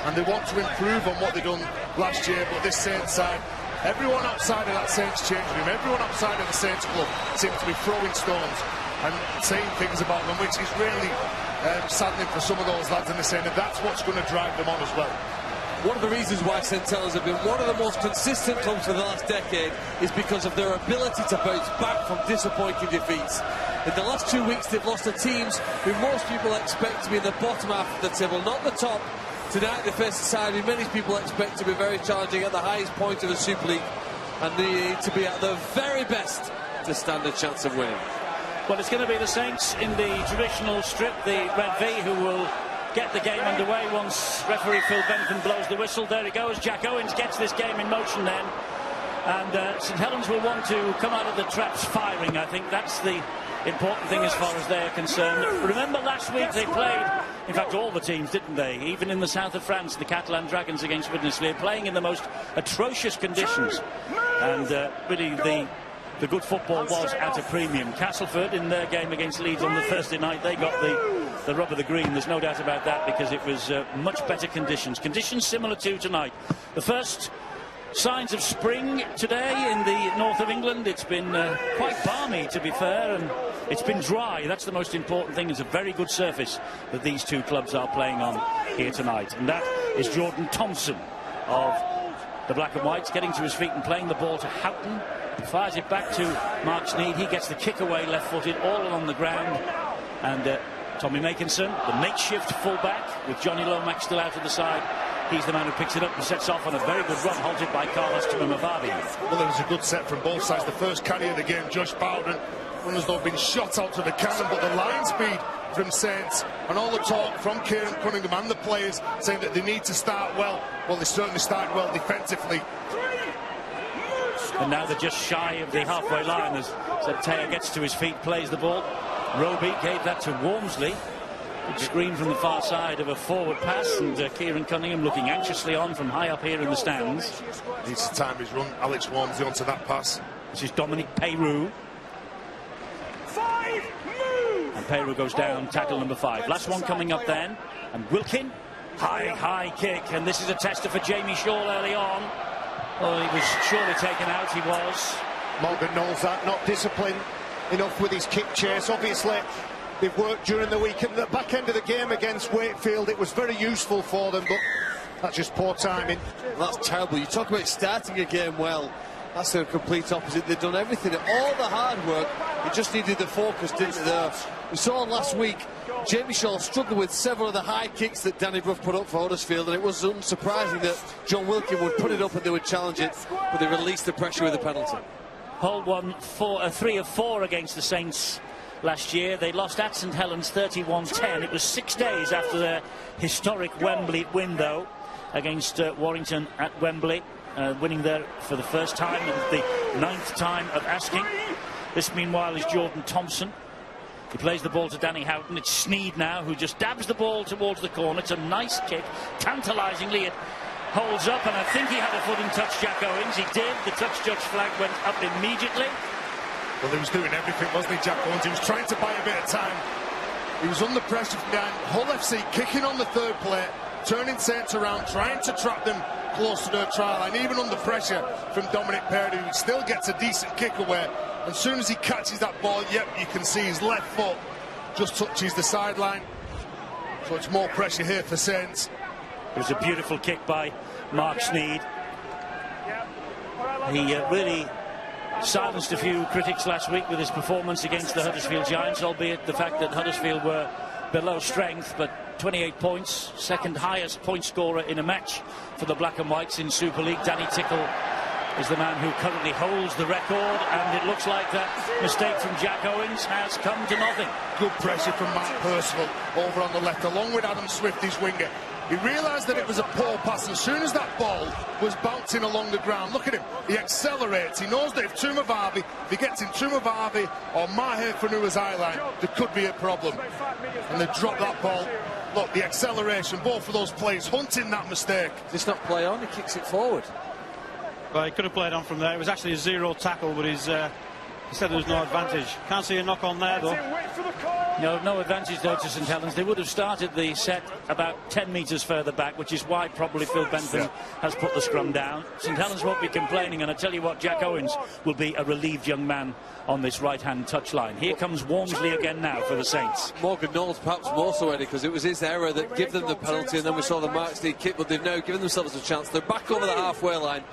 and they want to improve on what they done last year. But this Saints side, everyone outside of that Saints changing room, everyone outside of the Saints club seems to be throwing stones and saying things about them, which is really saddening for some of those lads, and they're saying that that's what's going to drive them on as well. One of the reasons why St Helens have been one of the most consistent clubs for the last decade is because of their ability to bounce back from disappointing defeats. In the last 2 weeks, they've lost to teams who most people expect to be in the bottom half of the table, not the top. Tonight, they face a side who many people expect to be very challenging at the highest point of the Super League, and they need to be at the very best to stand a chance of winning. Well, it's going to be the Saints in the traditional strip, the Red V, who will get the game underway once referee Phil Benton blows the whistle. There he goes. Jack Owens gets this game in motion then. And St Helens will want to come out of the traps firing. I think that's the important thing as far as they're concerned. Remember last week they played, in fact all the teams, didn't they? Even in the south of France, the Catalan Dragons against Witnessly, playing in the most atrocious conditions. And really the good football was at a premium. Castleford, in their game against Leeds on the Thursday night, they got the rub of the green. There's no doubt about that, because it was much better conditions. Conditions similar to tonight. The first signs of spring today in the north of England. It's been quite balmy, to be fair, and it's been dry. That's the most important thing. It's a very good surface that these two clubs are playing on here tonight. And that is Jordan Thompson of the Black and Whites, getting to his feet and playing the ball to Houghton. Fires it back to Mark Sneed. He gets the kick away left-footed, all along the ground. And Tommy Makinson, the makeshift full-back, with Johnny Lomax still out of the side. He's the man who picks it up and sets off on a very good run, halted by Carlos Timamavavi. Well, there was a good set from both sides. The first carry of the game, Josh Bowden, run as though been shot out of the cannon, but the line speed from Saints and all the talk from Kieran Cunningham and the players saying that they need to start well. Well, they certainly started well defensively. And now they're just shy of the halfway line as Taya gets to his feet, plays the ball. Roby gave that to Wormsley. Good screen from the far side of a forward pass, and Kieran Cunningham looking anxiously on from high up here in the stands. Needs to time his run. Alex Wormsley onto that pass. This is Dominic Peyrou. And Peyrou goes down, tackle number 5. Last one coming up then. And Wilkin, high kick. And this is a tester for Jamie Shaw early on. Oh, he was surely taken out, he was. Morgan knows that, not disciplined enough with his kick chase. Obviously, they've worked during the week. And the back end of the game against Wakefield, it was very useful for them, but that's just poor timing. That's terrible. You talk about starting a game well. That's the complete opposite. They've done everything, all the hard work. It just needed the focus, didn't it? We saw last week, Jamie Shaw struggled with several of the high kicks that Danny Brough put up for Huddersfield, and it was unsurprising that John Wilkin would put it up and they would challenge it, but they released the pressure with the penalty. Hull won 3 of 4 against the Saints last year. They lost at St Helens 31-10. It was 6 days after their historic Wembley win, though, against Warrington at Wembley, winning there for the first time and the 9th time of asking. This, meanwhile, is Jordan Thompson. He plays the ball to Danny Houghton. It's Sneed now, who just dabs the ball towards the corner. It's a nice kick, tantalisingly. It holds up, and I think he had a foot and touch Jack Owens. He did. The touch judge flag went up immediately. Well, he was doing everything, wasn't he, Jack Owens? He was trying to buy a bit of time. He was under pressure from behind. Hull FC kicking on the third plate, turning Saints around, trying to trap them close to their try line. Even under pressure from Dominic Peyrou, he still gets a decent kick away. As soon as he catches that ball, yep, you can see his left foot just touches the sideline. So it's more pressure here for Saints. It was a beautiful kick by Mark Sneed. He really silenced a few critics last week with his performance against the Huddersfield Giants, albeit the fact that Huddersfield were below strength, but 28 points, second highest point scorer in a match for the Black and Whites in Super League. Danny Tickle is the man who currently holds the record, and it looks like that mistake from Jack Owens has come to nothing. Good pressure from Mark Percival over on the left, along with Adam Swift, his winger. He realised that it was a poor pass, and as soon as that ball was bouncing along the ground, look at him, he accelerates. He knows that if he gets in Tumavavi or Maher Fanua's eye line, there could be a problem. And they drop that ball. Look, the acceleration, both of those players hunting that mistake. Does not play on, he kicks it forward. Well, he could have played on from there. It was actually a zero tackle, but he said there was no advantage. Can't see a knock on there, though. No advantage though to St Helens. They would have started the set about 10 metres further back, which is why probably Phil Bentham has put the scrum down. St Helens won't be complaining, and I tell you what, Jack Owens will be a relieved young man on this right-hand touchline. Here comes Walmsley again now for the Saints. Morgan Knowles perhaps more so, Eddie, because it was his error that gave them the penalty, and then we saw the Marks League kick, but they've now given themselves a chance. They're back over the halfway line,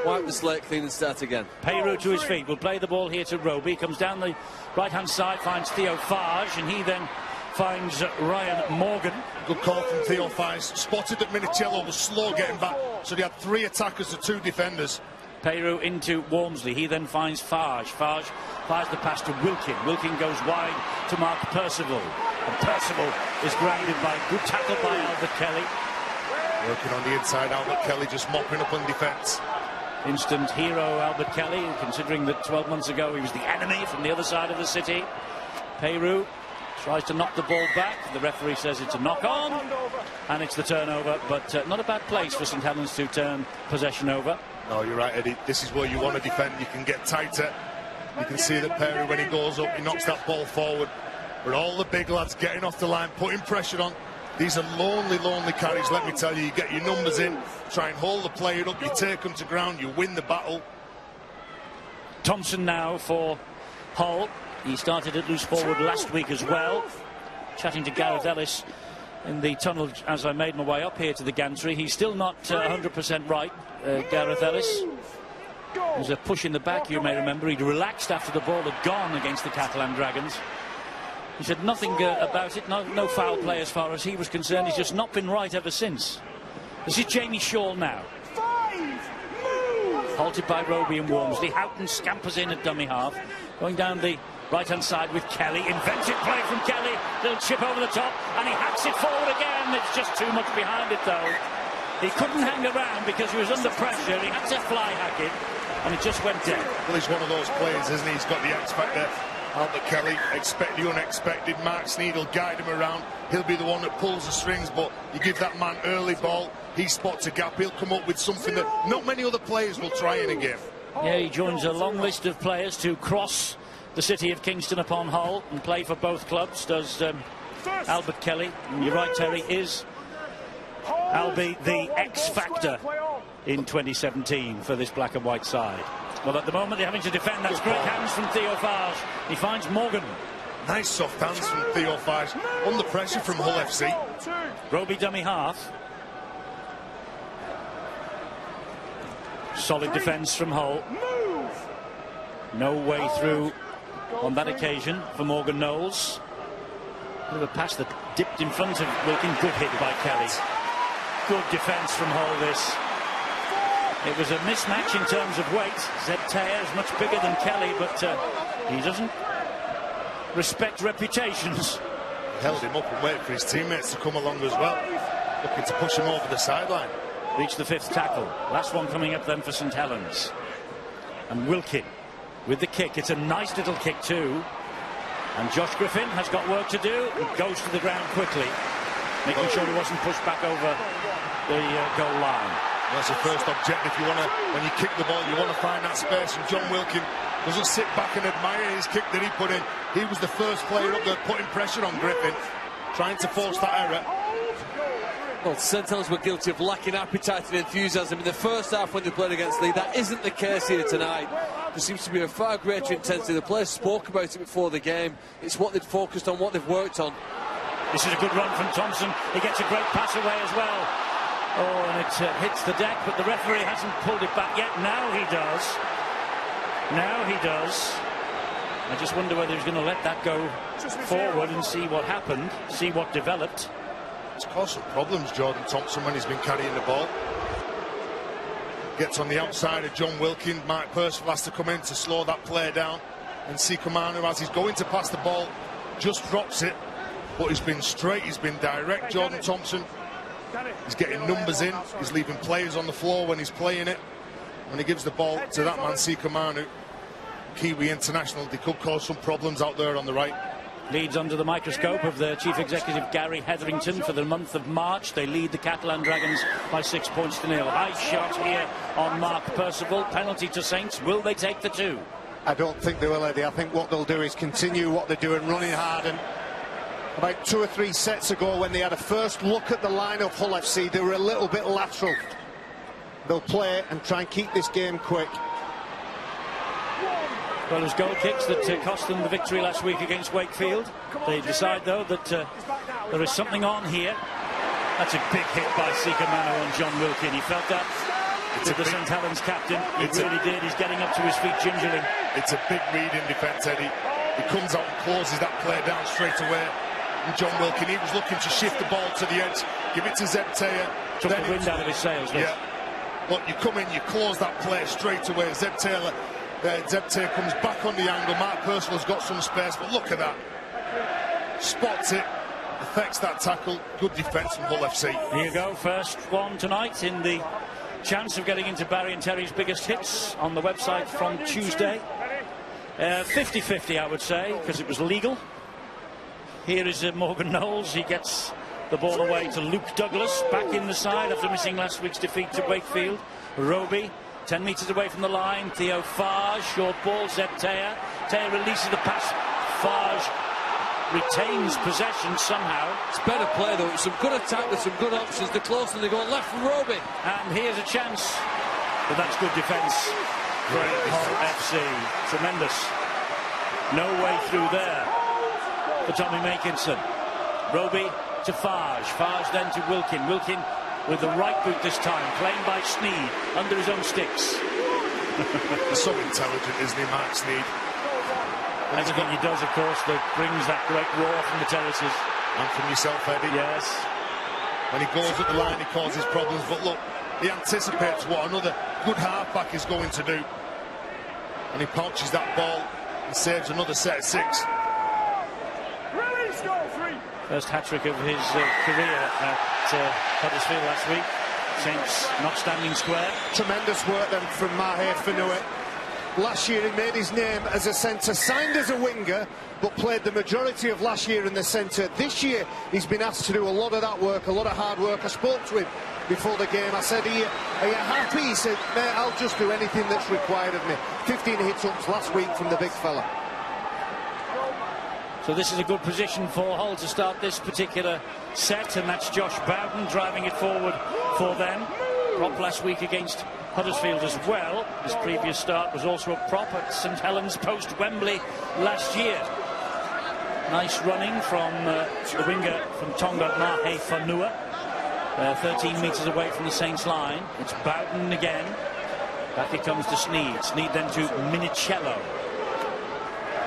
wipe the slate clean and start again. Peyrou to his feet, will play the ball here to Roby, comes down the right-hand side, finds Theo Farge, and he then finds Ryan Morgan. Good call from Theo Farge. Spotted that Minicello was slow getting back, so they had 3 attackers to 2 defenders. Peyrou into Walmsley. He then finds Farge. Farge fires the pass to Wilkin. Wilkin goes wide to Mark Percival. And Percival is grounded by good tackle by Albert Kelly. Working on the inside, Albert Kelly just mopping up on defence. Instant hero Albert Kelly, considering that 12 months ago he was the enemy from the other side of the city. Peyrou tries to knock the ball back. The referee says it's a knock-on, and it's the turnover, but not a bad place for St Helens to turn possession over. No, you're right, Eddie. This is where you want to defend. You can get tighter. You can see that Peyrou, when he goes up, he knocks that ball forward. But all the big lads getting off the line, putting pressure on. These are lonely, lonely carries, let me tell you. You get your numbers in, try and hold the player up, you take them to ground, you win the battle. Thompson now for Hull. He started at loose forward last week as well. Chatting to Gareth Ellis in the tunnel as I made my way up here to the gantry. He's still not 100% right, Gareth Ellis. There's a push in the back, you may remember. He'd relaxed after the ball had gone against the Catalan Dragons. He said nothing about it, no foul play as far as he was concerned. He's just not been right ever since. This is Jamie Shaw now. Halted by Roby and Walmsley. Houghton scampers in at dummy half. Going down the right-hand side with Kelly. Invented play from Kelly. Little chip over the top, and he hacks it forward again. It's just too much behind it, though. He couldn't hang around because he was under pressure. He had to fly hack it, and it just went dead. Well, he's one of those players, isn't he? He's got the X factor. Albert Kelly, expect the unexpected. Mark Sneed will guide him around. He'll be the one that pulls the strings, but you give that man early ball, he spots a gap, he'll come up with something that not many other players will try in a game. Yeah, he joins a long list of players to cross the city of Kingston upon Hull and play for both clubs, does Albert Kelly. And you're right, Terry, is Albie the X factor in 2017 for this black and white side. Well, at the moment they're having to defend. That's great hands from Theo Farge. He finds Morgan. Nice soft hands from Theo Farge. Under pressure from Hull FC. Roby dummy half. Solid defence from Hull. No way through on that occasion for Morgan Knowles. Bit of a pass that dipped in front of Wilkin. Good hit by Kelly. Good defence from Hull this. It was a mismatch in terms of weight. Zed Taylor is much bigger than Kelly, but he doesn't respect reputations. He held him up and waited for his teammates to come along as well, looking to push him over the sideline. Reached the 5th tackle. Last one coming up then for St Helens. And Wilkin with the kick. It's a nice little kick too. And Josh Griffin has got work to do. He goes to the ground quickly, making sure he wasn't pushed back over the goal line. That's the first objective. You want to, when you kick the ball, you want to find that space. And John Wilkin doesn't sit back and admire his kick that he put in. He was the first player up there putting pressure on Griffin, trying to force that error. Well, St Helens were guilty of lacking appetite and enthusiasm in the first half when they played against Lee. That isn't the case here tonight. There seems to be a far greater intensity. The players spoke about it before the game. It's what they've focused on, what they've worked on. This is a good run from Thompson. He gets a great pass away as well. Oh, and it hits the deck, but the referee hasn't pulled it back yet. Now he does. Now he does. I just wonder whether he's going to let that go forward and see what happened, see what developed. It's caused some problems, Jordan Thompson, when he's been carrying the ball. Gets on the outside of John Wilkin. Mark Percival has to come in to slow that player down. And Sikamanu, as he's going to pass the ball, just drops it. But he's been straight, he's been direct, Jordan Thompson. He's getting numbers in. He's leaving players on the floor when he's playing it. When he gives the ball to that man, Sikamanu, Kiwi international, they could cause some problems out there on the right. Leeds under the microscope of the Chief Executive Gary Hetherington for the month of March. They lead the Catalan Dragons by 6 points to 0. High shot here on Mark Percival. Penalty to Saints. Will they take the 2? I don't think they will, Eddie. I think what they'll do is continue what they're doing, running hard and About 2 or 3 sets ago, when they had a first look at the line of Hull FC, they were a little bit lateral. They'll play and try and keep this game quick. Well, it was goal kicks that cost them the victory last week against Wakefield. They decide, though, that there is something on here. That's a big hit by Sikamano on John Wilkin. He felt that. To the St Helens captain. He really did. He's getting up to his feet gingerly. It's a big read in defence, Eddie. He comes out and closes that play down straight away. And John Wilkin, he was looking to shift the ball to the edge, give it to Zebtayer. Took the wind out of his sails. Yeah. Look, you come in, you close that play straight away. Zebtayer comes back on the angle. Mark Purcell's got some space, but look at that. Spots it, affects that tackle. Good defence from Hull FC. Here you go, first one tonight in the chance of getting into Barry and Terry's biggest hits on the website from Tuesday. 50-50, I would say, because it was legal. Here is Morgan Knowles. He gets the ball away to Luke Douglas, back in the side after missing last week's defeat to Wakefield. Roby, 10 metres away from the line. Theo Farge, short ball, Zebtayer. Tayer releases the pass. Farge retains possession somehow. It's better play, though. It's some good attack with some good options. They're close and they go left from Roby. And here's a chance. But that's good defence. Great Hull FC. Tremendous. No way through there for Tommy Makinson. Roby to Farge. Farge then to Wilkin. Wilkin with the right boot this time. Playing by Sneed under his own sticks. So intelligent, isn't he, Mark Sneed? Everything he does, of course, that brings that great roar from the terraces. And from yourself, Eddie. Yes. When he goes at the line, he causes problems. But look, he anticipates what another good halfback is going to do. And he pouches that ball and saves another set of 6. First hat-trick of his career at Huddersfield last week. Saints not standing square. Tremendous work then from Mahe Fanua. Last year he made his name as a centre, signed as a winger, but played the majority of last year in the centre. This year he's been asked to do a lot of that work, a lot of hard work. I spoke to him before the game. I said, are you happy? He said, mate, I'll just do anything that's required of me. 15 hit-ups last week from the big fella. So this is a good position for Hull to start this particular set, and that's Josh Bowden driving it forward for them. Prop last week against Huddersfield as well. His previous start was also a prop at St Helens post Wembley last year. Nice running from the winger from Tonga, Mahe Fanua. 13 metres away from the Saints line. It's Bowden again. Back it comes to Sneed. Sneed then to Minicello.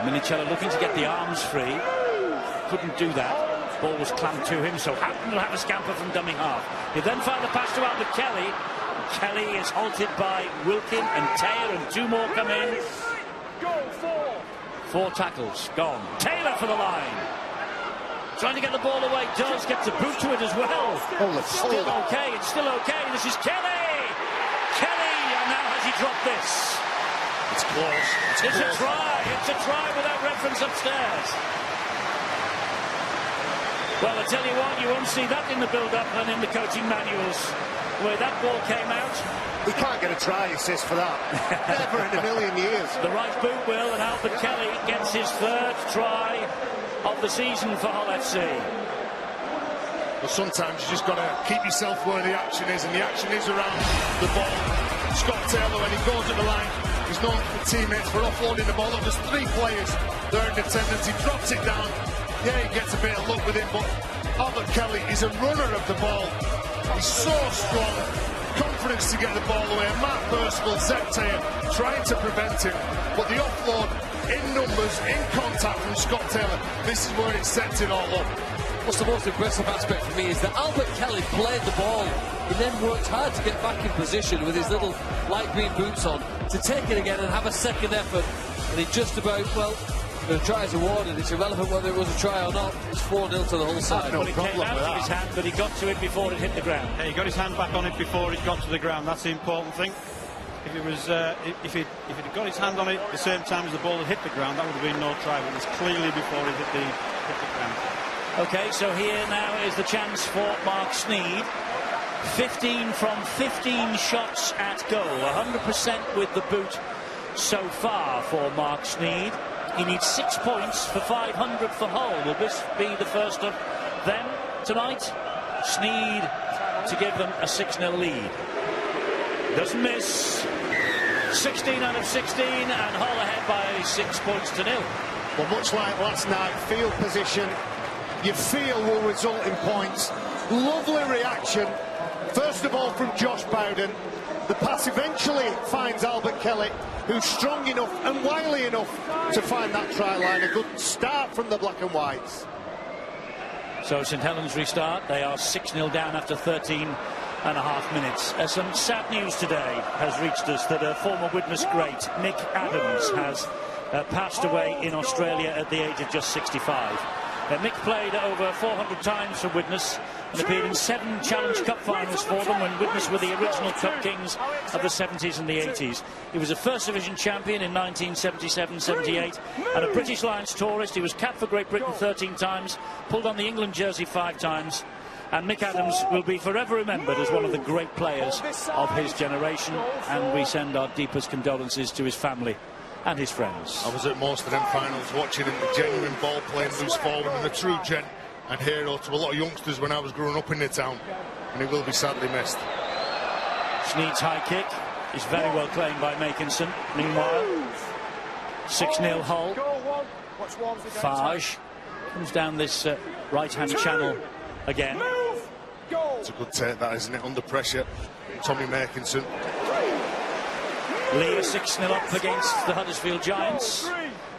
Minicello looking to get the arms free. Couldn't do that. Ball was clamped to him, so Houghton will have a scamper from dummy half. He then fired the pass to Albert Kelly. Kelly is halted by Wilkin and Tayer, and 2 more come in. 4 tackles gone. Taylor for the line. Trying to get the ball away. Does get to boot to it as well. Still okay. It's still okay. This is Kelly. Kelly, and now has he dropped this? It's close. It's a try. It's a try without reference upstairs. Well, I tell you what, you won't see that in the build-up and in the coaching manuals. Where that ball came out. He can't get a try assist for that. Never in a million years. The right boot will, and Albert Kelly gets his 3rd try of the season for Hull FC. But sometimes you just got to keep yourself where the action is, and the action is around the ball. Scott Taylor, when he goes at the line, he's known for teammates for offloading the ball. Look, there's 3 players there in attendance. He drops it down. Yeah, he gets a bit of luck with it, but Albert Kelly is a runner of the ball. He's so strong, confidence to get the ball away. And Mark Percival, Zebtayer, trying to prevent him. But the offload in numbers, in contact from Scott Taylor, this is where it sets it all up. What's the most impressive aspect for me is that Albert Kelly played the ball. He then worked hard to get back in position with his little light green boots on to take it again and have a second effort. And he just about, well, the try is awarded. It's irrelevant whether it was a try or not. It's 4-0 to the Hull side. Well, it came out of his hand, but he got to it before it hit the ground. Yeah, he got his hand back on it before it got to the ground. That's the important thing. If it was, if he'd got his hand on it at the same time as the ball had hit the ground, that would have been no try. But it's clearly before it hit the ground. Okay, so here now is the chance for Mark Sneed. 15 from 15 shots at goal. 100% with the boot so far for Mark Sneed. He needs 6 points for 500 for Hull. Will this be the first of them tonight? Sneed to give them a 6-0 lead. Doesn't miss. 16 out of 16, and Hull ahead by 6 points to 0. Well, much like last night, field position, you feel will result in points. Lovely reaction, first of all from Josh Bowden. The pass eventually finds Albert Kelly, who's strong enough and wily enough to find that try line. A good start from the black and whites. So St Helens restart. They are 6-0 down after 13.5 minutes. Some sad news today has reached us that a former Widnes great, Mick Adams, has passed away in Australia at the age of just 65. Mick played over 400 times for Widnes and appeared in 7 Challenge Cup finals for them when Widnes were the original Cup Kings of the 70s and the 80s. He was a First Division champion in 1977-78 and a British Lions tourist. He was capped for Great Britain 13 times, pulled on the England jersey 5 times. And Mick Adams will be forever remembered as one of the great players of his generation, and we send our deepest condolences to his family and his friends. I was at most of them finals watching him, a genuine ball playing loose forward and a true gent and hero to a lot of youngsters when I was growing up in the town, and he will be sadly missed. Sneed's high kick is very well claimed by Makinson. Meanwhile, 6-0 Hull. Farge comes down this right-hand channel again. It's a good take, that, isn't it? Under pressure, Tommy Makinson. Lee is 6-0 up against the Huddersfield Giants.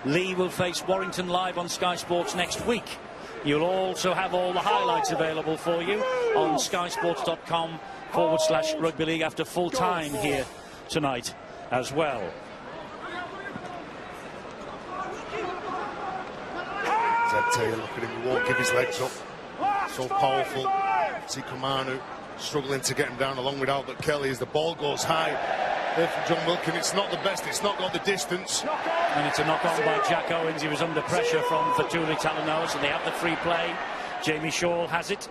Lee will face Warrington live on Sky Sports next week. You'll also have all the highlights available for you on skysports.com/rugby league after full time here tonight as well. Zed Taylor, look at him, he won't give his legs up. So powerful. See Kamanu struggling to get him down along with Albert Kelly as the ball goes high. There from John Wilkin, it's not the best, it's not got the distance. And it's a knock-on by Jack Owens. He was under pressure from Fatuli Talanoa, so they have the free play. Jamie Shaw has it.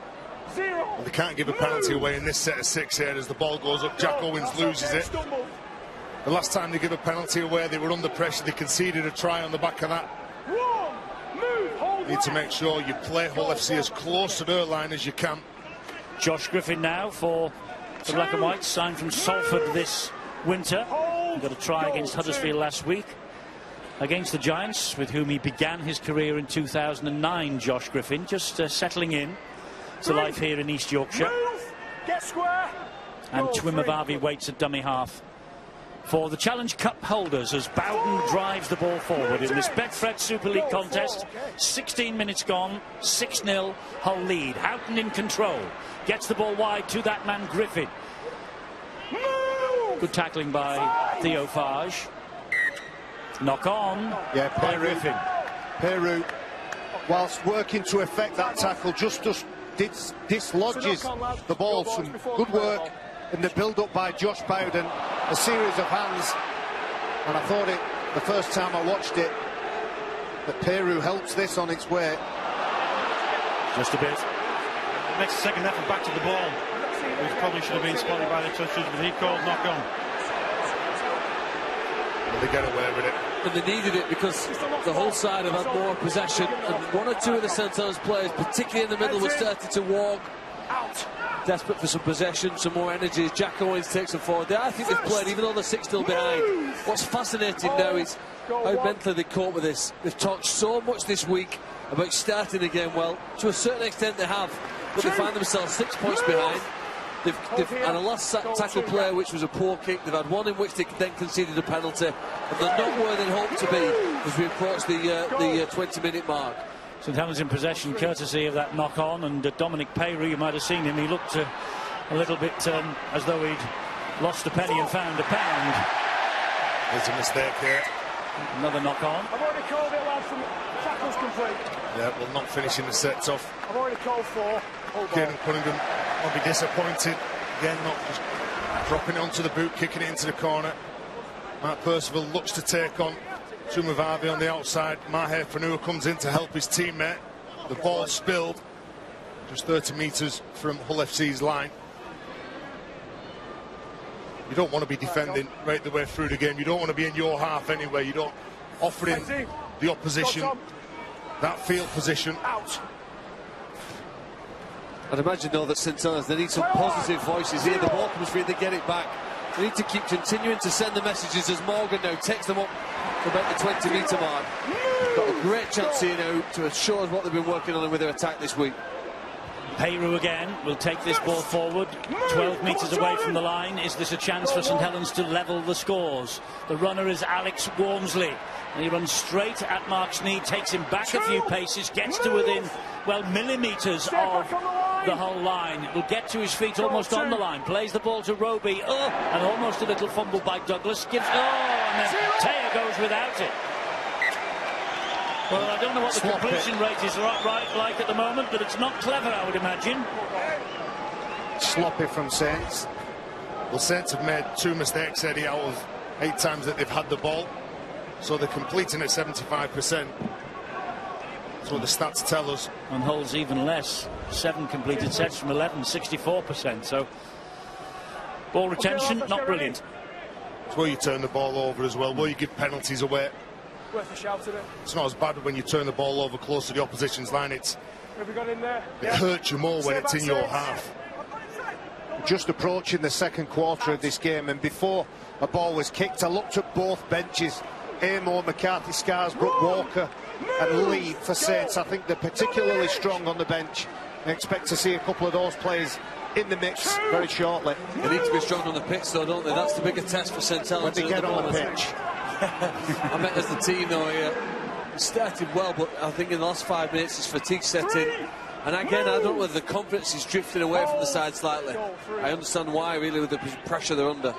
Well, they can't give a penalty away in this set of 6 here as the ball goes up. Jack Owens loses it. The last time they give a penalty away, they were under pressure. They conceded a try on the back of that. You need to make sure you play Hull FC as close to their line as you can. Josh Griffin now for the Black and Whites, signed from Salford this winter. He got a try against Huddersfield last week. Against the Giants, with whom he began his career in 2009, Josh Griffin, just settling in to life here in East Yorkshire. And Twimavavi waits at dummy half for the Challenge Cup holders as Bowden drives the ball forward in this Betfred Super League contest. 16 minutes gone, 6-0 Hull lead. Houghton in control, gets the ball wide to that man Griffin. Good tackling by Theo Farge. Knock on by Griffin. Peru, whilst working to effect that tackle, just dislodges the ball. Some good work in the build-up by Josh Bowden. A series of hands, and I thought it the first time I watched it that Peru helps this on its way. Just a bit. Makes a second effort back to the ball, which probably should have been spotted by the touches, but he called knock on. And they get away with it. And they needed it because the whole side have had more possession, and 1 or 2 of the St Helens players, particularly in the middle, were starting to walk. Desperate for some possession, some more energy as Jack Owens takes them forward. I think they've played, even though they're 6-0 behind. What's fascinating now is how mentally they cope with this. They've talked so much this week about starting again. Well, to a certain extent they have, but they find themselves 6 points behind. They've had a last tackle play which was a poor kick. They've had one in which they then conceded a penalty, and they're not where they hope to be as we approach the 20-minute mark. St Helens in possession courtesy of that knock-on, and Dominic Peru, you might have seen him, he looked a little bit as though he'd lost a penny and found a pound. There's a mistake here. Another knock-on. I've already called it, lad, from tackles complete. Yeah, well, not finishing the sets off. I've already called 4. Kieran Cunningham will be disappointed. Again, not just dropping it onto the boot, kicking it into the corner. Mark Percival looks to take on Twimavavi on the outside. Mahe Fanua comes in to help his teammate. The ball spilled just 30 metres from Hull FC's line. You don't want to be defending right the way through the game. You don't want to be in your half anyway. You don't offer in the opposition that field position. Out. I'd imagine, though, that St Helens, they need some positive voices here. The ball comes free, they get it back. They need to keep continuing to send the messages as Morgan now takes them up to about the 20-metre mark. Got a great chance here now to show us what they've been working on with their attack this week. Peyru again will take this ball forward, 12 metres away from the line. Is this a chance for St Helens to level the scores? The runner is Alex Wormsley. And he runs straight at Mark Sneed, takes him back a few paces, gets to within, well, millimetres of the whole line. Will get to his feet almost on the line, plays the ball to Roby, and almost a little fumble by Douglas, gives, and then Taya goes without it. Well, I don't know what the completion rate is like at the moment, but it's not clever, I would imagine. Sloppy from Saints. Well, Saints have made 2 mistakes, Eddie, out of 8 times that they've had the ball. So they're completing at 75%. That's what the stats tell us. And Hull's even less. 7 completed sets from 11, 64%. So ball retention, not brilliant. It's where you turn the ball over as well, where you give penalties away. Worth a shout at it. It's not as bad when you turn the ball over close to the opposition's line. Have we got in there? It hurts you more when it's in your half. Just approaching the second quarter of this game, and before a ball was kicked, I looked at both benches. Amo, McCarthy, Scarsbrook, Walker and Lee for Saints. I think they're particularly strong on the bench. I expect to see a couple of those players in the mix very shortly. They need to be strong on the pitch, though, don't they? That's the bigger test for St Helens. When they get on the pitch. I meant as the team, though, he started well, but I think in the last 5 minutes his fatigue set in. And again, I don't know whether the confidence is drifting away from the side slightly. I understand why, really, with the pressure they're under.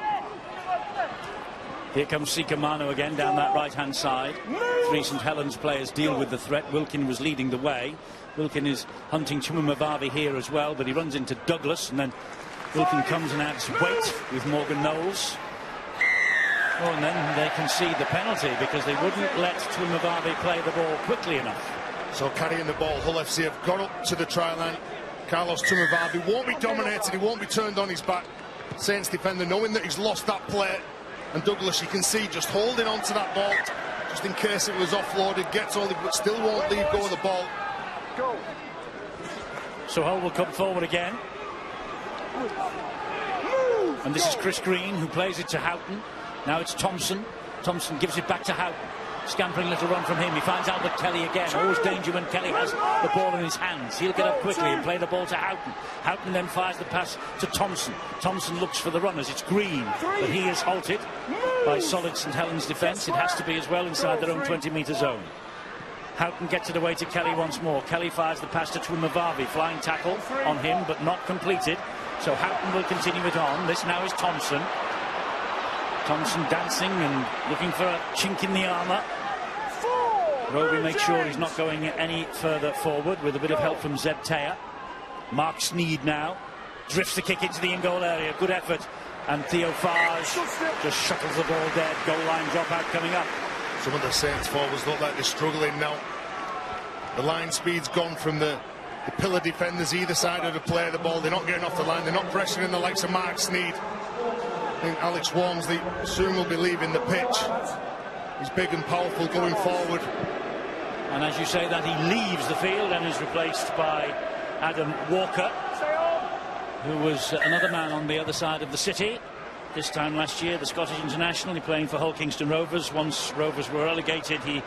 Here comes Sika Manu again down that right-hand side. 3 St Helens players deal with the threat. Wilkin was leading the way. Wilkin is hunting Chumumavavi here as well, but he runs into Douglas, and then Wilkin comes and adds weight with Morgan Knowles. Oh, and then they concede the penalty because they wouldn't let Chumumavavi play the ball quickly enough. So carrying the ball, Hull FC have got up to the try line. Carlos Chumumavavi won't be dominated, he won't be turned on his back. Saints defender knowing that he's lost that play. And Douglas, you can see, just holding on to that ball, just in case it was offloaded, gets all, but still won't leave go of the ball. Go. So Hull will come forward again. And this is Chris Green, who plays it to Houghton. Now it's Thompson. Thompson gives it back to Houghton. Scampering little run from him. He finds Albert Kelly again. Always danger when Kelly has the ball in his hands. He'll get up quickly and play the ball to Houghton. Houghton then fires the pass to Thompson. Thompson looks for the runners. It's Green, but he is halted by solid St Helens defence. It has to be as well inside their own 20-metre zone. Houghton gets it away to Kelly once more. Kelly fires the pass to Chumumavavi. Flying tackle on him, but not completed. So Houghton will continue it on. This now is Thompson. Thompson dancing and looking for a chink in the armour. Roby makes sure he's not going any further forward with a bit of help from Zeb Taya. Mark Sneed now drifts the kick into the in-goal area. Good effort. And Theo Farge just shuttles the ball dead. Goal line dropout coming up. Some of the Saints forwards look like they're struggling now. The line speed's gone from the pillar defenders either side of the play of the ball. They're not getting off the line. They're not pressuring the likes of Mark Sneed. I think Alex Wormsley soon will be leaving the pitch. He's big and powerful going forward. And as you say that, he leaves the field and is replaced by Adam Walker, who was another man on the other side of the city. This time last year, the Scottish international, he playing for Hull Kingston Rovers. Once Rovers were relegated, he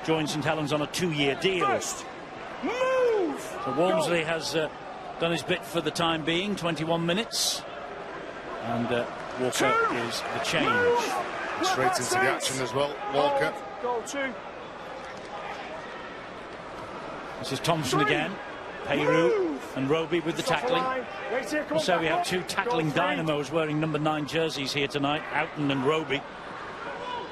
joined St Helens on a 2-year deal. So Wormsley has done his bit for the time being, 21 minutes. And Walker is the change. Straight into the action as well, Walker. This is Thompson again. Peyru and Roby with the tackling. So we have 2 tackling dynamos wearing number 9 jerseys here tonight, Houghton and Roby.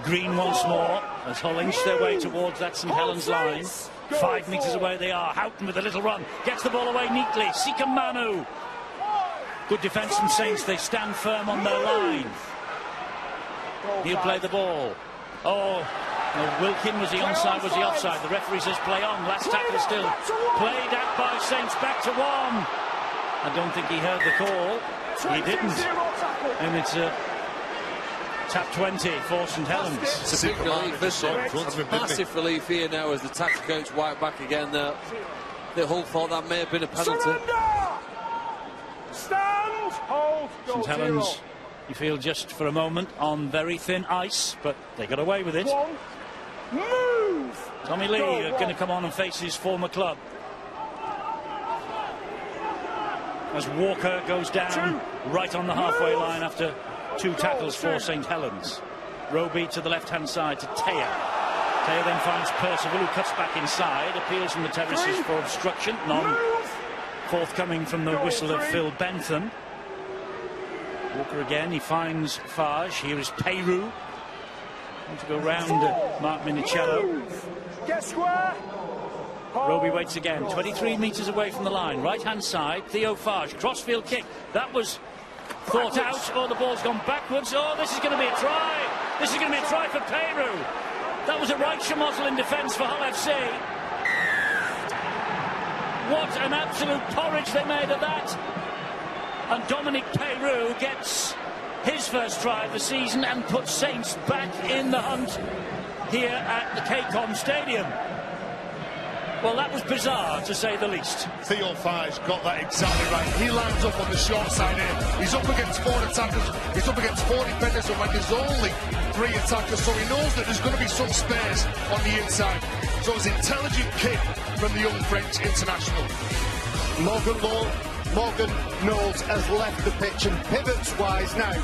Green once more as Hull inch their way towards that St Helens line. 5 metres away they are. Houghton with a little run, gets the ball away neatly. Sika Manu. Good defence from Saints, they stand firm on their line. He'll play the ball. Oh, no, Wilkin, was he onside, was he offside? The referee says play on, last tackle still. Played out by Saints, back to 1. I don't think he heard the call. He didn't. And it's Tap 20 for St Helens. It's a big relief, this one. Massive relief here now as the tax coach wiped back again there. The Hull thought that may have been a penalty. Stand, hold, St Helens, you feel just for a moment on very thin ice, but they got away with it. One, move. Tommy Lee going to come on and face his former club. As Walker goes down right on the halfway line after 2 tackles for St Helens. Roby to the left-hand side to Taya. Taya then finds Percival, who cuts back inside, appeals from the terraces for obstruction. None forthcoming from the whistle of Phil Bentham. Walker again, he finds Fage. Here is Peru. Want to go round Mark Minicello. Get square. Roby waits again, 23 metres away from the line. Right-hand side, Theo Fage, crossfield kick. That was thought out. Oh, the ball's gone backwards. Oh, this is going to be a try. This is going to be a try for Peru. That was a right schmozzle in defence for Hull FC. What an absolute porridge they made of that. And Dominic Peru gets his first try of the season and puts Saints back in the hunt here at the KCOM Stadium. Well, that was bizarre, to say the least. Theo Fage got that exactly right. He lines up on the short side here. He's up against 4 attackers. He's up against 4 defenders, and when there's only 3 attackers, so he knows that there's going to be some space on the inside. So it's an intelligent kick from the young French international. Morgan Knowles has left the pitch, and pivots-wise now,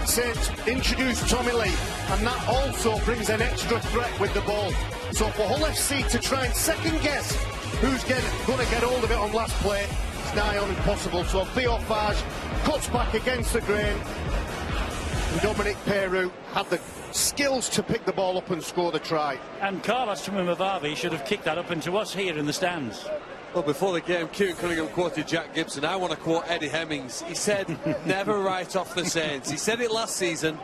Saints introduced Tommy Lee, and that also brings an extra threat with the ball. So for Hull FC to try and second-guess who's going to get hold of it on last play, it's nigh on impossible. So Theo Fage cuts back against the grain, and Dominic Peru had the skills to pick the ball up and score the try. And Carlos Tumimavavi should have kicked that up into us here in the stands. Well, before the game, Kieran Cunningham quoted Jack Gibson. I want to quote Eddie Hemmings. He said, never write off the Saints. He said it last season,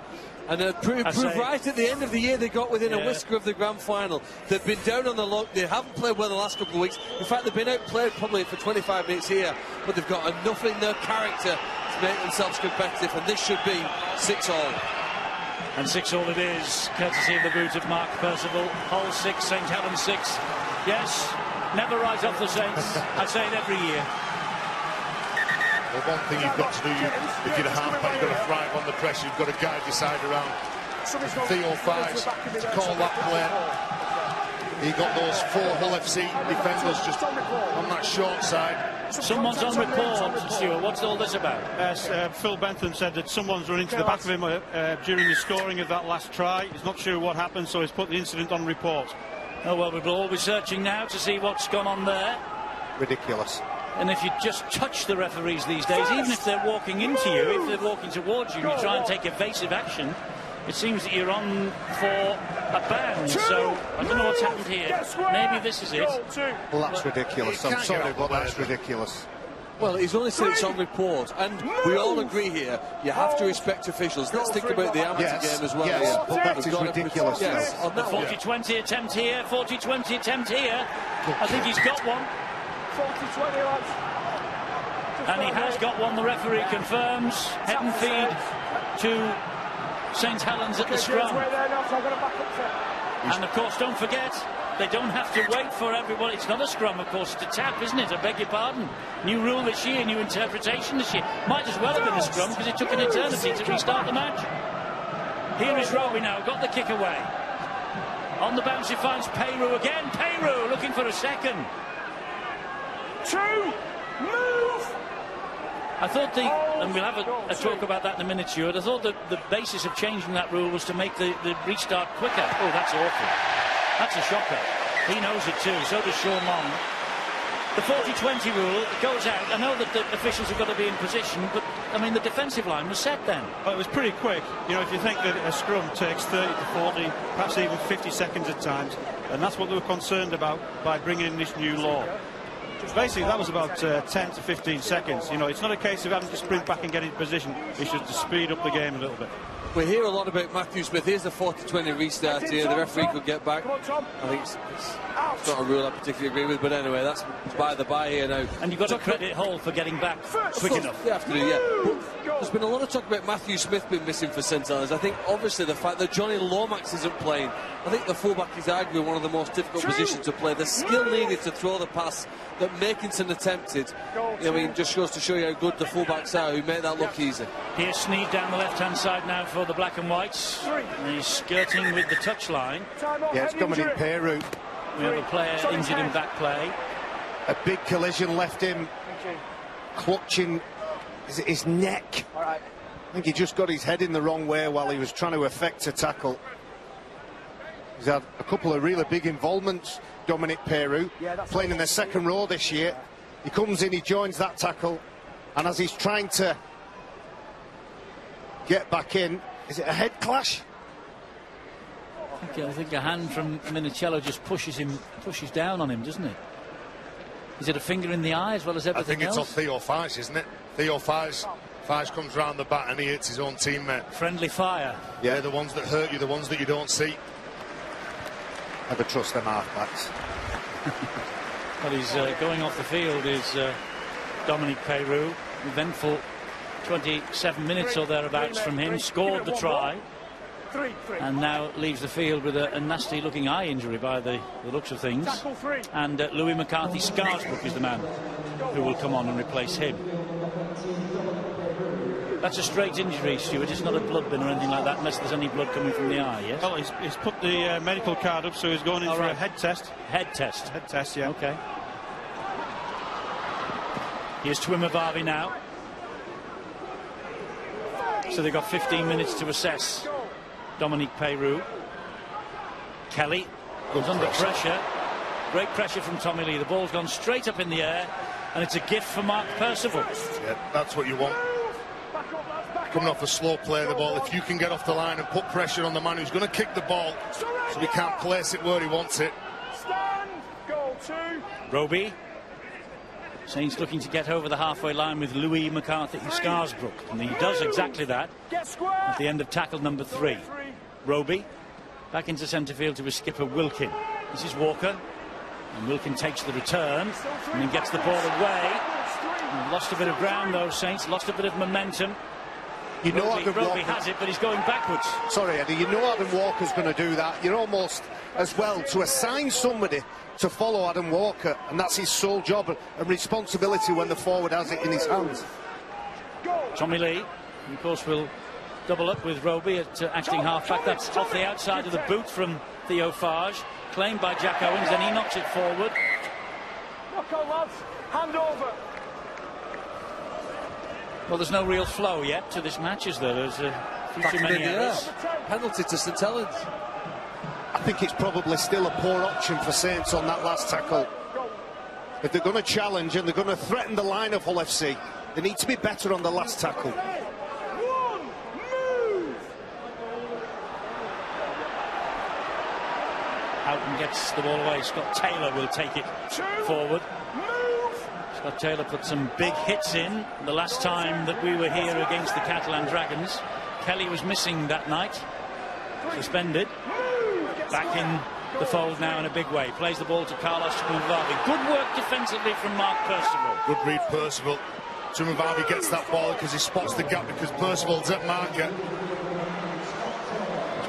and proved right at the end of the year they got within a whisker of the grand final. They've been down on the luck. They haven't played well the last couple of weeks. In fact, they've been outplayed probably for 25 minutes here, but they've got enough in their character to make themselves competitive, and this should be 6-all. And 6-all it is, courtesy of the boot of Mark Percival. Hull 6, St Helens 6. Yes, never write off the Saints. I say it every year. Well, one thing you've got to do, if you're a halfback, you've got to thrive on the pressure. You've got to guide your side around. Theo Fage to call that play. He got those 4 Hull FC defenders just on that short side. Someone's on report, Stuart. What's all this about? Phil Bentham said that someone's run into the back of him during the scoring of that last try. He's not sure what happened, so he's put the incident on report. Oh, well, we'll all be searching now to see what's gone on there. Ridiculous. And if you just touch the referees these days, even if they're walking into you, if they're walking towards you, and you try and take evasive action, it seems that you're on for a ban. So I don't know what's happened here. Maybe this is it. Well, that's ridiculous. I'm sorry, but that's ridiculous. Well, he's only said it's on report, and we all agree here, you have to respect officials. Let's think about the amateur game as well. Yes, but that is ridiculous. Yes, on that 40-20 attempt here, 40-20 attempt here. I think he's got one. 40-20, lads. And he has got one, the referee confirms. Head and feed to St Helens at the scrum. And of course, don't forget, they don't have to wait for everyone. It's not a scrum, of course, it's a tap, isn't it? I beg your pardon. New rule this year, new interpretation this year. Might as well have been a scrum because it took an eternity to restart the match. Here is Roby now, got the kick away. On the bounce, he finds Peru again. Peru looking for a second. 2, move. I thought and we'll have a talk about that in a minute, Stuart. I thought that the basis of changing that rule was to make the restart quicker. Oh, that's awful. That's a shocker. He knows it too, so does Sean Long. The 40-20 rule goes out. I know that the officials have got to be in position, but, I mean, the defensive line was set then. Well, it was pretty quick. You know, if you think that a scrum takes 30 to 40, perhaps even 50 seconds at times, and that's what they were concerned about by bringing in this new law. Basically, that was about 10 to 15 seconds. You know, it's not a case of having to sprint back and get into position. It's just to speed up the game a little bit. We hear a lot about Matthew Smith. Here's the 40-20 restart here. The referee could get back. I think it's not a rule I particularly agree with, but anyway, that's by the by here now. And you've got to credit Hull for getting back quick enough. You have to do, yeah. But There's been a lot of talk about Matthew Smith being missing for St Helens. I think obviously the fact that Johnny Lomax isn't playing, I think the fullback is arguably one of the most difficult positions to play. The skill needed to throw the pass that Makinson attempted, I mean, just goes to show you how good the fullbacks are who make that look easy. Here's Sneed down the left-hand side now for the black and whites. And he's skirting with the touchline. Yeah, it's Dominic Peru. We have a player injured in back play. A big collision left him clutching his neck. I think he just got his head in the wrong way while he was trying to effect a tackle. He's had a couple of really big involvements, Dominic Peru, playing in the second row this year. He comes in, he joins that tackle, and as he's trying to get back in, is it a head clash? I think a hand from Minicello just pushes down on him, doesn't it? Is it a finger in the eye as well as everything else? I think it's on Theo Fage, isn't it? Theo Fage comes round the bat and he hits his own teammate. Friendly fire. Yeah, the ones that hurt you, the ones that you don't see. Never trust them half-backs. Well, he's going off the field is Dominic Peru. Eventful 27 minutes or thereabouts from him. Scored the try. And now leaves the field with a nasty looking eye injury by the looks of things. And Louis McCarthy Scarsbrook is the man who will come on and replace him. That's a straight injury, Stuart. It's not a blood bin or anything like that, unless there's any blood coming from the eye, yes? Well, he's put the medical card up, so he's going in for a head test. Head test? Head test, yeah. OK. Here's Twimavavi now. So they've got 15 minutes to assess Dominic Peru. Kelly was under pressure. Great pressure from Tommy Lee. The ball's gone straight up in the air, and it's a gift for Mark Percival. Yeah, that's what you want. Coming off a slow play of the ball, if you can get off the line and put pressure on the man who's going to kick the ball so he can't place it where he wants it. Stand, goal 2. Roby. Saints looking to get over the halfway line with Louis McCarthy Scarsbrook, and he does exactly that at the end of tackle number 3. Roby back into centre field to his skipper Wilkin. This is Walker, and Wilkin takes the return and then gets the ball away. And lost a bit of ground though, Saints, lost a bit of momentum. You know Roby has it, but he's going backwards. Sorry, Eddie, you know Adam Walker's going to do that. You're almost as well to assign somebody to follow Adam Walker, and that's his sole job and responsibility when the forward has it in his hands. Tommy Lee, of course, will double up with Roby at acting half-back. That's off the outside of the boot from Theo Fage, claimed by Jack Owens, then he knocks it forward. Knock on, lads. Hand over. Well, there's no real flow yet to this match, is there? There's too many errors. Penalty to St Helens. I think it's probably still a poor option for Saints on that last tackle. If they're going to challenge and they're going to threaten the line of Hull FC, they need to be better on the last tackle. Houghton gets the ball away. Scott Taylor will take it forward. Scott Taylor put some big hits in the last time that we were here against the Catalan Dragons. Kelly was missing that night, suspended. Back in the fold now in a big way. Plays the ball to Carlos Twimavavi. Good work defensively from Mark Percival. Good read, Percival. Twimavavi gets that ball because he spots the gap because Percival's at marker.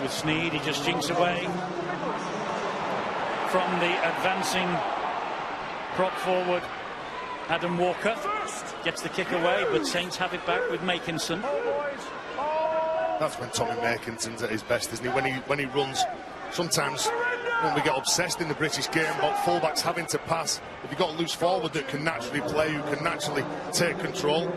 With Sneed, he just jinks away from the advancing prop forward Adam Walker. Gets the kick away, but Saints have it back with Makinson. That's when Tommy Makinson's at his best, isn't he? When he runs. Sometimes when we get obsessed in the British game about fullbacks having to pass, if you've got a loose forward that can naturally play, who can naturally take control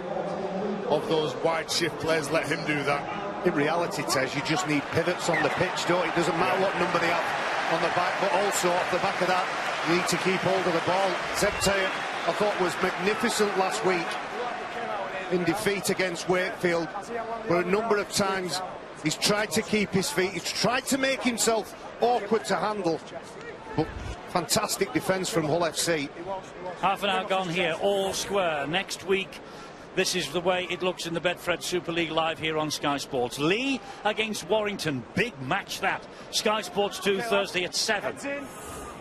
of those wide shift players, let him do that. In reality, Tez, you just need pivots on the pitch, don't you? It doesn't matter what number they have on the back, but also off the back of that, you need to keep hold of the ball. Zebtair, I thought, was magnificent last week in defeat against Wakefield, but a number of times he's tried to keep his feet, he's tried to make himself awkward to handle, but fantastic defence from Hull FC. Half an hour gone here, all square. Next week, this is the way it looks in the Betfred Super League live here on Sky Sports. Lee against Warrington, big match that. Sky Sports 2 Thursday at 7.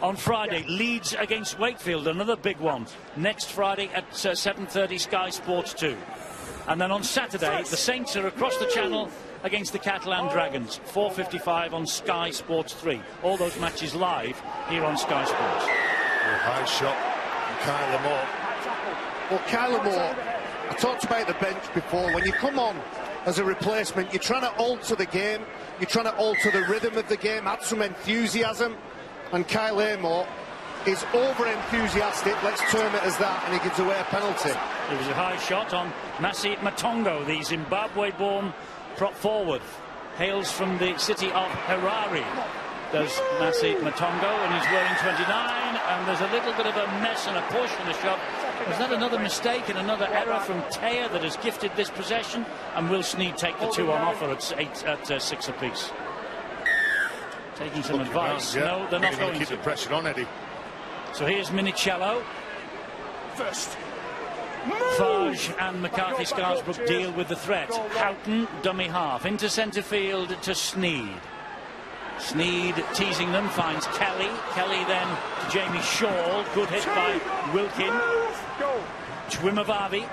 On Friday, Leeds against Wakefield, another big one. Next Friday at 7:30, Sky Sports 2. And then on Saturday, the Saints are across the channel against the Catalan Dragons, 4:55 on Sky Sports 3. All those matches live here on Sky Sports. High shot from Kyler Moore. Well, Kyler Moore, I talked about the bench before. When you come on as a replacement, you're trying to alter the game. You're trying to alter the rhythm of the game, add some enthusiasm. And Kyler Moore is over-enthusiastic, let's term it as that, and he gives away a penalty. It was a high shot on Masi Matongo, the Zimbabwe-born prop forward. Hails from the city of Harare, does Masi Matongo, and he's wearing 29, and there's a little bit of a mess and a push and a shot. Was that another mistake and another error from Taya that has gifted this possession? And will Snead take the two on offer at 6 apiece? Taking some advice. Around, yeah. No, they're not going keep to. the pressure on, Eddie. So here's Minicello. First. Farge and McCarthy Scarsbrook deal with the threat. Houghton, dummy half. Into centre field to Snead. Snead teasing them, finds Kelly. Kelly then to Jamie Shaw. Good hit by Wilkin. Chwimavavi.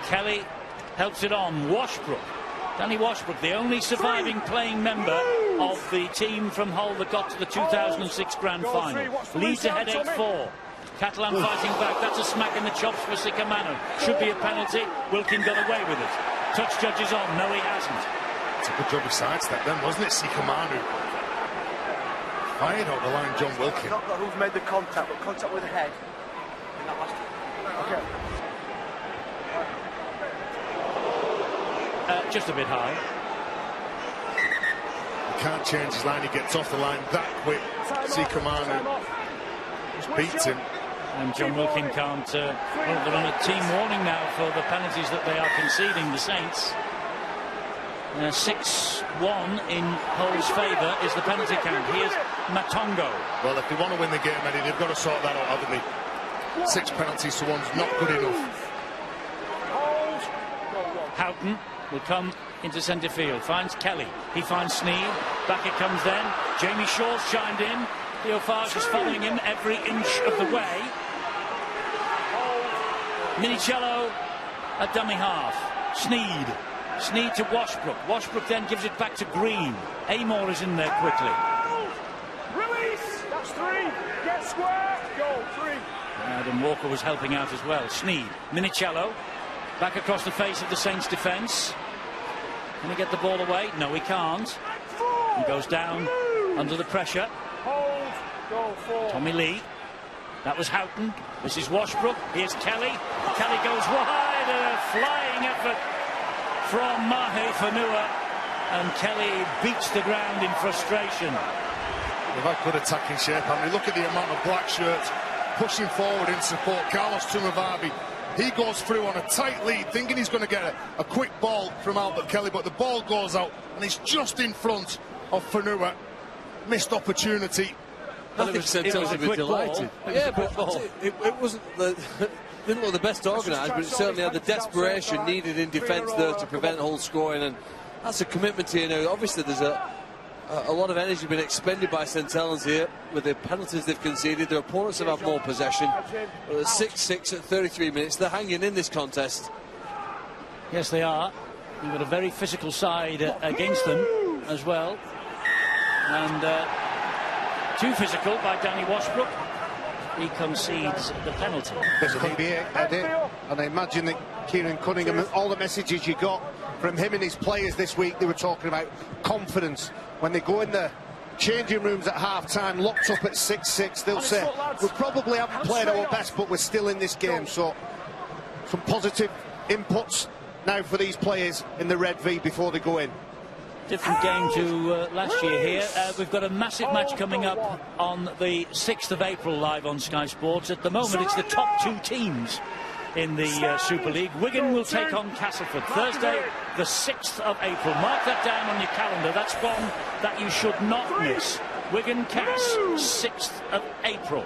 Kelly helps it on. Washbrook. Danny Washbrook, the only surviving playing member of the team from Hull that got to the 2006 Grand Final. Leads ahead 8-4. Catalan fighting back. That's a smack in the chops for Sicamano. Should be a penalty. Wilkin got away with it. Touch judge is on. No, he hasn't. It's a good job he sidestepped then, wasn't it? Sicamano fired out the line, John Wilkin. Not got who's made the contact, but contact with the head. Okay. Just a bit high. He can't change his line. He gets off the line that quick. Sicamano beats him. And John Wilkin can't. Well, they're on a team warning now for the penalties that they are conceding, the Saints. 6-1 in Hull's favour is the penalty count. Here's Matongo. Well, if they want to win the game, Eddie, they've got to sort that out, haven't they? 6 penalties to 1's not good enough. Houghton will come into centre field, finds Kelly, he finds Snead, back it comes then, Jamie Shaw's chimed in, Theo Farge is following him every inch of the way. Minicello at dummy half, Snead to Washbrook, Washbrook then gives it back to Green, Amor is in there quickly. Release, that's 3, get square, goal 3. Adam Walker was helping out as well. Snead, Minicello, back across the face of the Saints defence. Can he get the ball away? No, he can't. He goes down under the pressure. Hold, goal 4. Tommy Lee. That was Houghton. This is Washbrook. Here's Kelly. Kelly goes wide. A flying effort from Mahe Fanua. And Kelly beats the ground in frustration. They've had good attacking shape. I mean, look at the amount of black shirts pushing forward in support. Carlos Chwimavavi. He goes through on a tight lead, thinking he's going to get a quick ball from Albert Kelly, but the ball goes out, and he's just in front of Fanua. Missed opportunity. I think St Helens would be delighted. Yeah, but it wasn't didn't look the best organised, but it certainly had the desperation needed in defence there to prevent Hull scoring, and that's a commitment here now. Obviously, there's a lot of energy been expended by St Helens here with the penalties they've conceded. Their opponents have had more possession. 6-6 at 33 minutes. They're hanging in this contest. Yes, they are. You've got a very physical side against them as well. And too physical by Danny Washbrook. He concedes the penalty. This could be it, Eddie. And I imagine that Kieran Cunningham, all the messages you got from him and his players this week, they were talking about confidence. When they go in the changing rooms at half-time, locked up at 6-6, they'll say, we probably haven't played our best, but we're still in this game. So, some positive inputs now for these players in the Red V before they go in. Different game to last year here. We've got a massive match coming up on the 6th of April live on Sky Sports. At the moment, it's the top 2 teams in the Super League. Wigan will take on Castleford Thursday, the 6th of April. Mark that down on your calendar. That's one that you should not miss. Wigan Cass, 6th of April.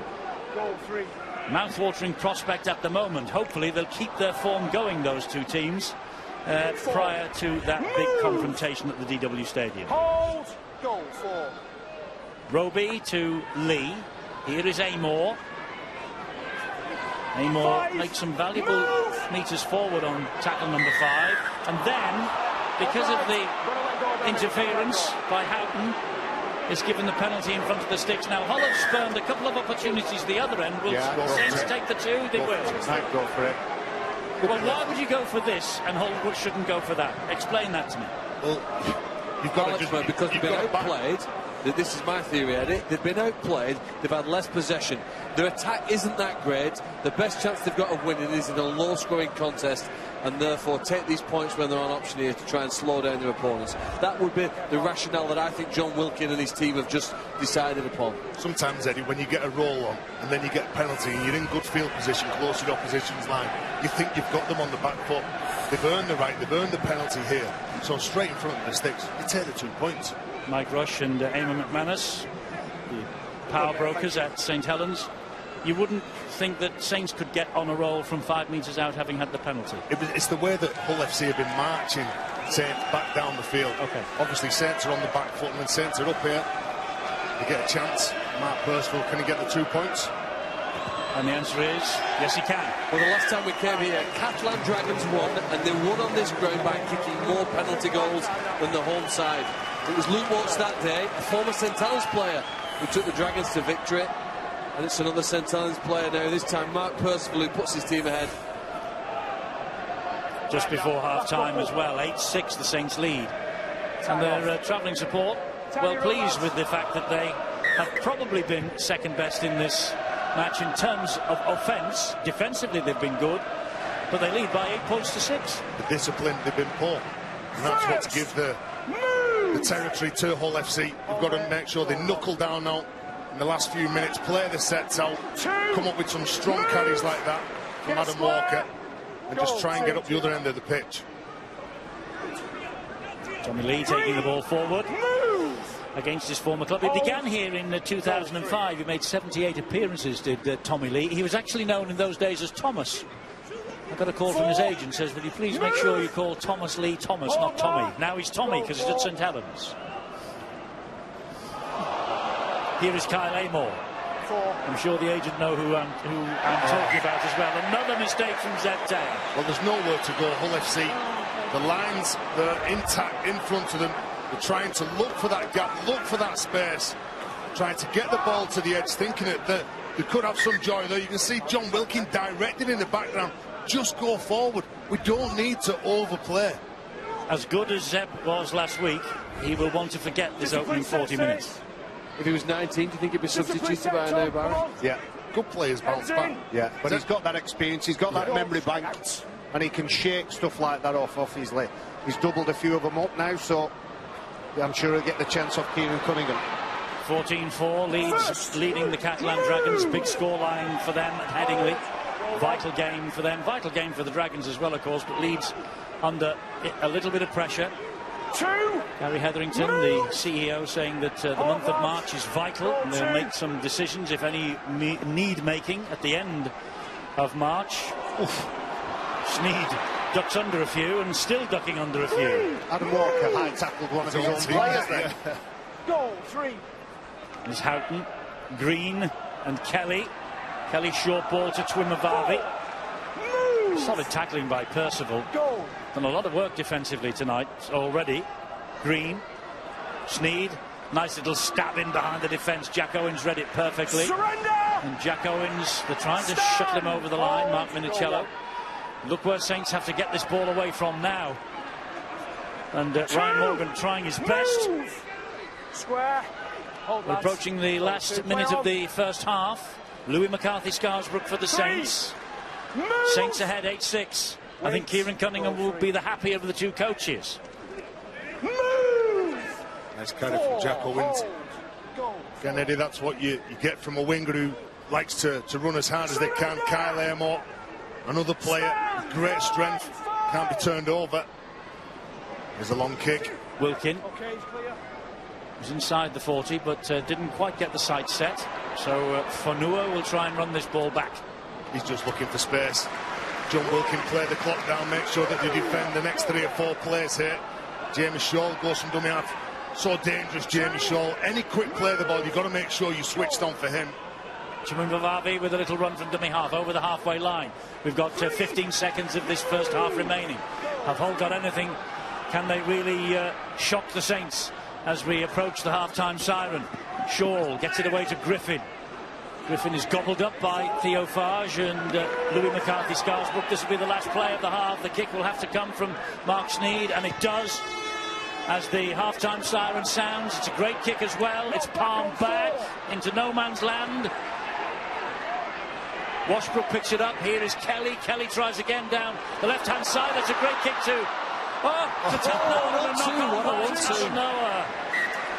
Mouth-watering prospect at the moment. Hopefully they'll keep their form going, those two teams, prior to that big confrontation at the DW Stadium. Hold, goal 4. Roby to Lee. Here is Amor. Amor makes some valuable metres forward on tackle number 5. And then, because of the interference by Houghton, is given the penalty in front of the sticks. Now, Hull have spurned a couple of opportunities the other end. Will Saints take the 2? They will. Might go for it. Well, why would you go for this and Hull shouldn't go for that? Explain that to me. Well, you've got to just... Because they've been outplayed. This is my theory, Eddie. They've been outplayed. They've had less possession. Their attack isn't that great. The best chance they've got of winning is in a low-scoring contest, and therefore take these points when they're on option here to try and slow down their opponents. That would be the rationale that I think John Wilkin and his team have just decided upon. Sometimes, Eddie, when you get a roll on and then you get a penalty and you're in good field position close to the opposition's line, you think you've got them on the back foot. They've earned the right, they've earned the penalty here. So straight in front of the sticks, you take the 2 points. Mike Rush and Eamon McManus, the power brokers at St Helens. You wouldn't think that Saints could get on a roll from 5 metres out having had the penalty. It's the way that Hull FC have been marching Saints back down the field. Okay. Obviously Saints are on the back foot and when Saints are up here, they get a chance. Mark Percival, can he get the 2 points? And the answer is, yes he can. Well, the last time we came here, Catalan Dragons won, and they won on this ground by kicking more penalty goals than the home side. It was Luke Watts that day, a former St Helens player, who took the Dragons to victory. And it's another St Helens player now, this time Mark Percival, who puts his team ahead. Just before half-time as well, 8-6 the Saints lead. And their travelling support, well pleased with the fact that they have probably been second best in this match in terms of offence. Defensively they've been good, but they lead by 8 points to 6. The discipline, they've been poor. And that's what to give the territory to Hull FC. You've got to make sure they knuckle down now in the last few minutes, play the sets out, come up with some strong carries like that from Adam Walker, and just try and get up the other end of the pitch. Tommy Lee taking the ball forward against his former club. It began here in 2005. He made 78 appearances, did Tommy Lee. He was actually known in those days as Thomas. I got a call from his agent, says, will you please make sure you call Thomas Lee Thomas, not Tommy. Now he's Tommy because he's at St Helens. Here is Kyle Amor. I'm sure the agent know who I'm talking about as well. Another mistake from Zed. Well, there's nowhere to go. Hull FC, the lines, they're intact in front of them. They're trying to look for that gap, look for that space, trying to get the ball to the edge, thinking that they could have some joy there. You can see John Wilkin directed in the background. Just go forward. We don't need to overplay. As good as Zeb was last week, he will want to forget this opening 40 minutes. If he was 19, do you think he'd be substituted by now, Barry? Yeah, good players bounce back. Yeah, but he's got that experience, he's got that memory bank, and he can shake stuff like that off easily. He's doubled a few of them up now, so I'm sure he'll get the chance off Kieran Cunningham. 14-4 leading the Catalan Dragons. Big scoreline for them at Headingley. Vital game for them, vital game for the Dragons as well, of course, but Leeds under a little bit of pressure. Gary Hetherington, the CEO, saying that the month of March is vital and they'll make some decisions, if any, need making at the end of March. Sneed ducks under a few and still ducking under a few. Adam Walker high tackled one of his own players then. Goal 3. There's Houghton, Green and Kelly. Kelly short ball to Twimavavi. Solid tackling by Percival. Done a lot of work defensively tonight already. Green, Sneed, nice little stab in behind the defence. Jack Owens read it perfectly. Surrender! And Jack Owens, they're trying to shuttle him over the line. Mark Minicello. Look where Saints have to get this ball away from now. And Ryan Morgan trying his best. Square. We're approaching the last minute of the first half. Louis McCarthy Scarsbrook for the Saints. Saints ahead 8-6. I think Kieran Cunningham will be the happier of the two coaches. Nice carry from Jack Owens. Again, Eddie, that's what you get from a winger who likes to run as hard as they can. Kyle Amor, another player with great strength, can't be turned over. There's a long kick. Wilkin was inside the 40, but didn't quite get the sight set. So Fonua will try and run this ball back. He's just looking for space. John Wilkin play the clock down, make sure that they defend the next 3 or 4 plays here. Jamie Shaw goes from dummy half. So dangerous, Jamie Shaw. Any quick play of the ball, you've got to make sure you switched on for him. Chimumavavi with a little run from dummy half over the halfway line. We've got 15 seconds of this first half remaining. Have Hull got anything? Can they really shock the Saints as we approach the half-time siren? Shaw gets it away to Griffin. Griffin is gobbled up by Theo Farge and Louis McCarthy-Scarsbrook. This will be the last play of the half. The kick will have to come from Mark Sneed, and it does. As the half-time siren sounds, it's a great kick as well. It's palmed back into no man's land. Washbrook picks it up. Here is Kelly. Kelly tries again down the left-hand side. That's a great kick too. To Talanoa, and a knock on by Talanoa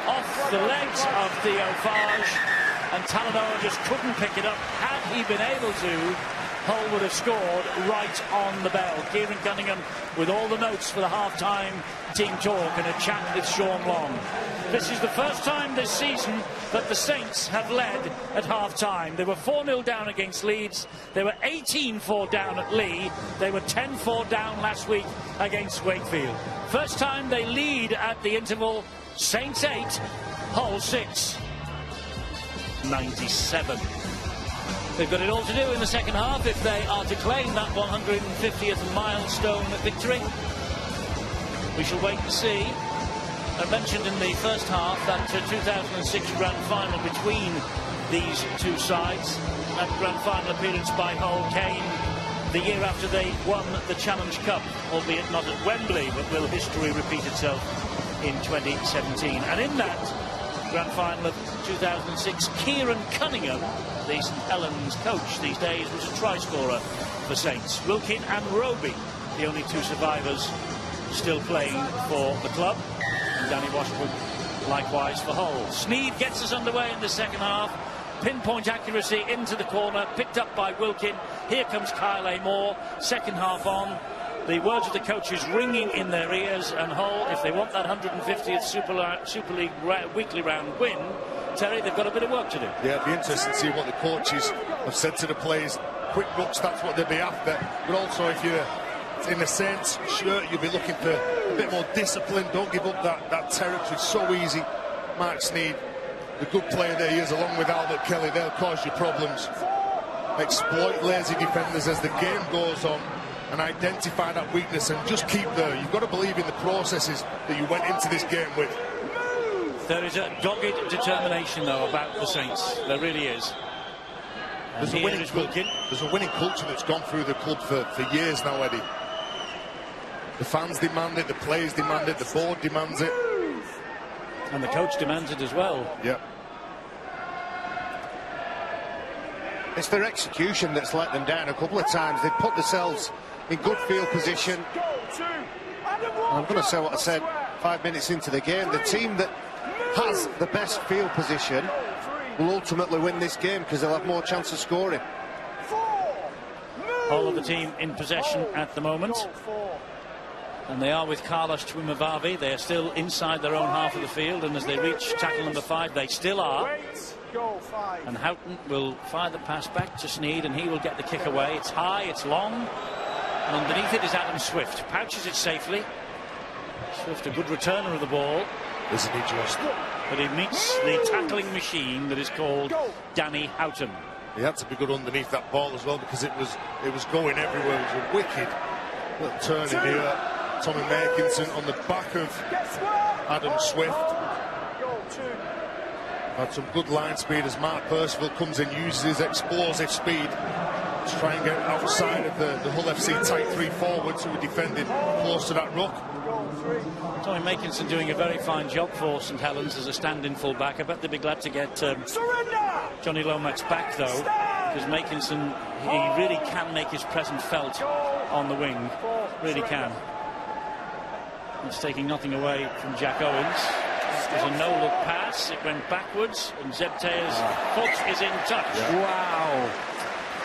off the legs of Theo Farge, and Talanoa just couldn't pick it up. Had he been able to, Hull would have scored right on the bell. Kieran Cunningham with all the notes for the half-time team talk and a chat with Sean Long. This is the first time this season that the Saints have led at half-time. They were 4-0 down against Leeds. They were 18-4 down at Lee. They were 10-4 down last week against Wakefield. First time they lead at the interval. Saints 8, Hull 6. 97. They've got it all to do in the second half if they are to claim that 150th milestone victory. We shall wait and see. I mentioned in the first half that 2006 grand final between these two sides. That grand final appearance by Hull came the year after they won the Challenge Cup, albeit not at Wembley, but will history repeat itself in 2017? And in that grand final of 2006, Kieran Cunningham, the St Helens coach these days, was a try scorer for Saints. Wilkin and Roby, the only two survivors still playing for the club. And Danny Washbrook likewise for Hull. Sneed gets us underway in the second half. Pinpoint accuracy into the corner, picked up by Wilkin. Here comes Kyle A. Moore, second half on. The words of the coaches ringing in their ears, and Hull, if they want that 150th Super League weekly round win, Terry, they've got a bit of work to do. Yeah, it'll be interesting to see what the coaches have said to the players. Quick looks, that's what they'll be after. But also, if you're in the Saints shirt, you'll be looking for a bit more discipline. Don't give up that territory so easy. Mark Sneed, the good player that he is, along with Albert Kelly, they'll cause you problems. Exploit lazy defenders as the game goes on and identify that weakness and just keep there. You've got to believe in the processes that you went into this game with. There is a dogged determination, though, about the Saints. There really is. There's a winning culture that's gone through the club for years now, Eddie. The fans demand it, the players demand it, the board demands it. And the coach demands it as well. Yeah. It's their execution that's let them down a couple of times. They've put themselves in good field position. And I'm going to say what I said 5 minutes into the game. The team that has the best field position will ultimately win this game because they'll have more chance of scoring. All of the team in possession at the moment. And they are with Carlos Chimumavavi. They are still inside their own half of the field, and as they reach tackle number 5, they still are. And Houghton will fire the pass back to Sneed, and he will get the kick away. It's high, it's long, and underneath it is Adam Swift. Pouches it safely. Swift, a good returner of the ball. Isn't he just? But he meets the tackling machine that is called Danny Houghton. He had to be good underneath that ball as well, because it was going everywhere. It was a wicked little turn in here. Tommy Makinson on the back of Adam Swift. Had some good line speed as Mark Percival comes in, uses his explosive speed to try and get outside of the Hull FC tight 3 forwards who are defending close to that ruck. Tommy Makinson doing a very fine job for St Helens as a stand-in full-back. I bet they'd be glad to get Johnny Lomax back, though, because Makinson, he really can make his presence felt on the wing. Really can. It's taking nothing away from Jack Owens. There's a no-look pass. It went backwards, and Zebtea's foot is in touch. Yeah. Wow.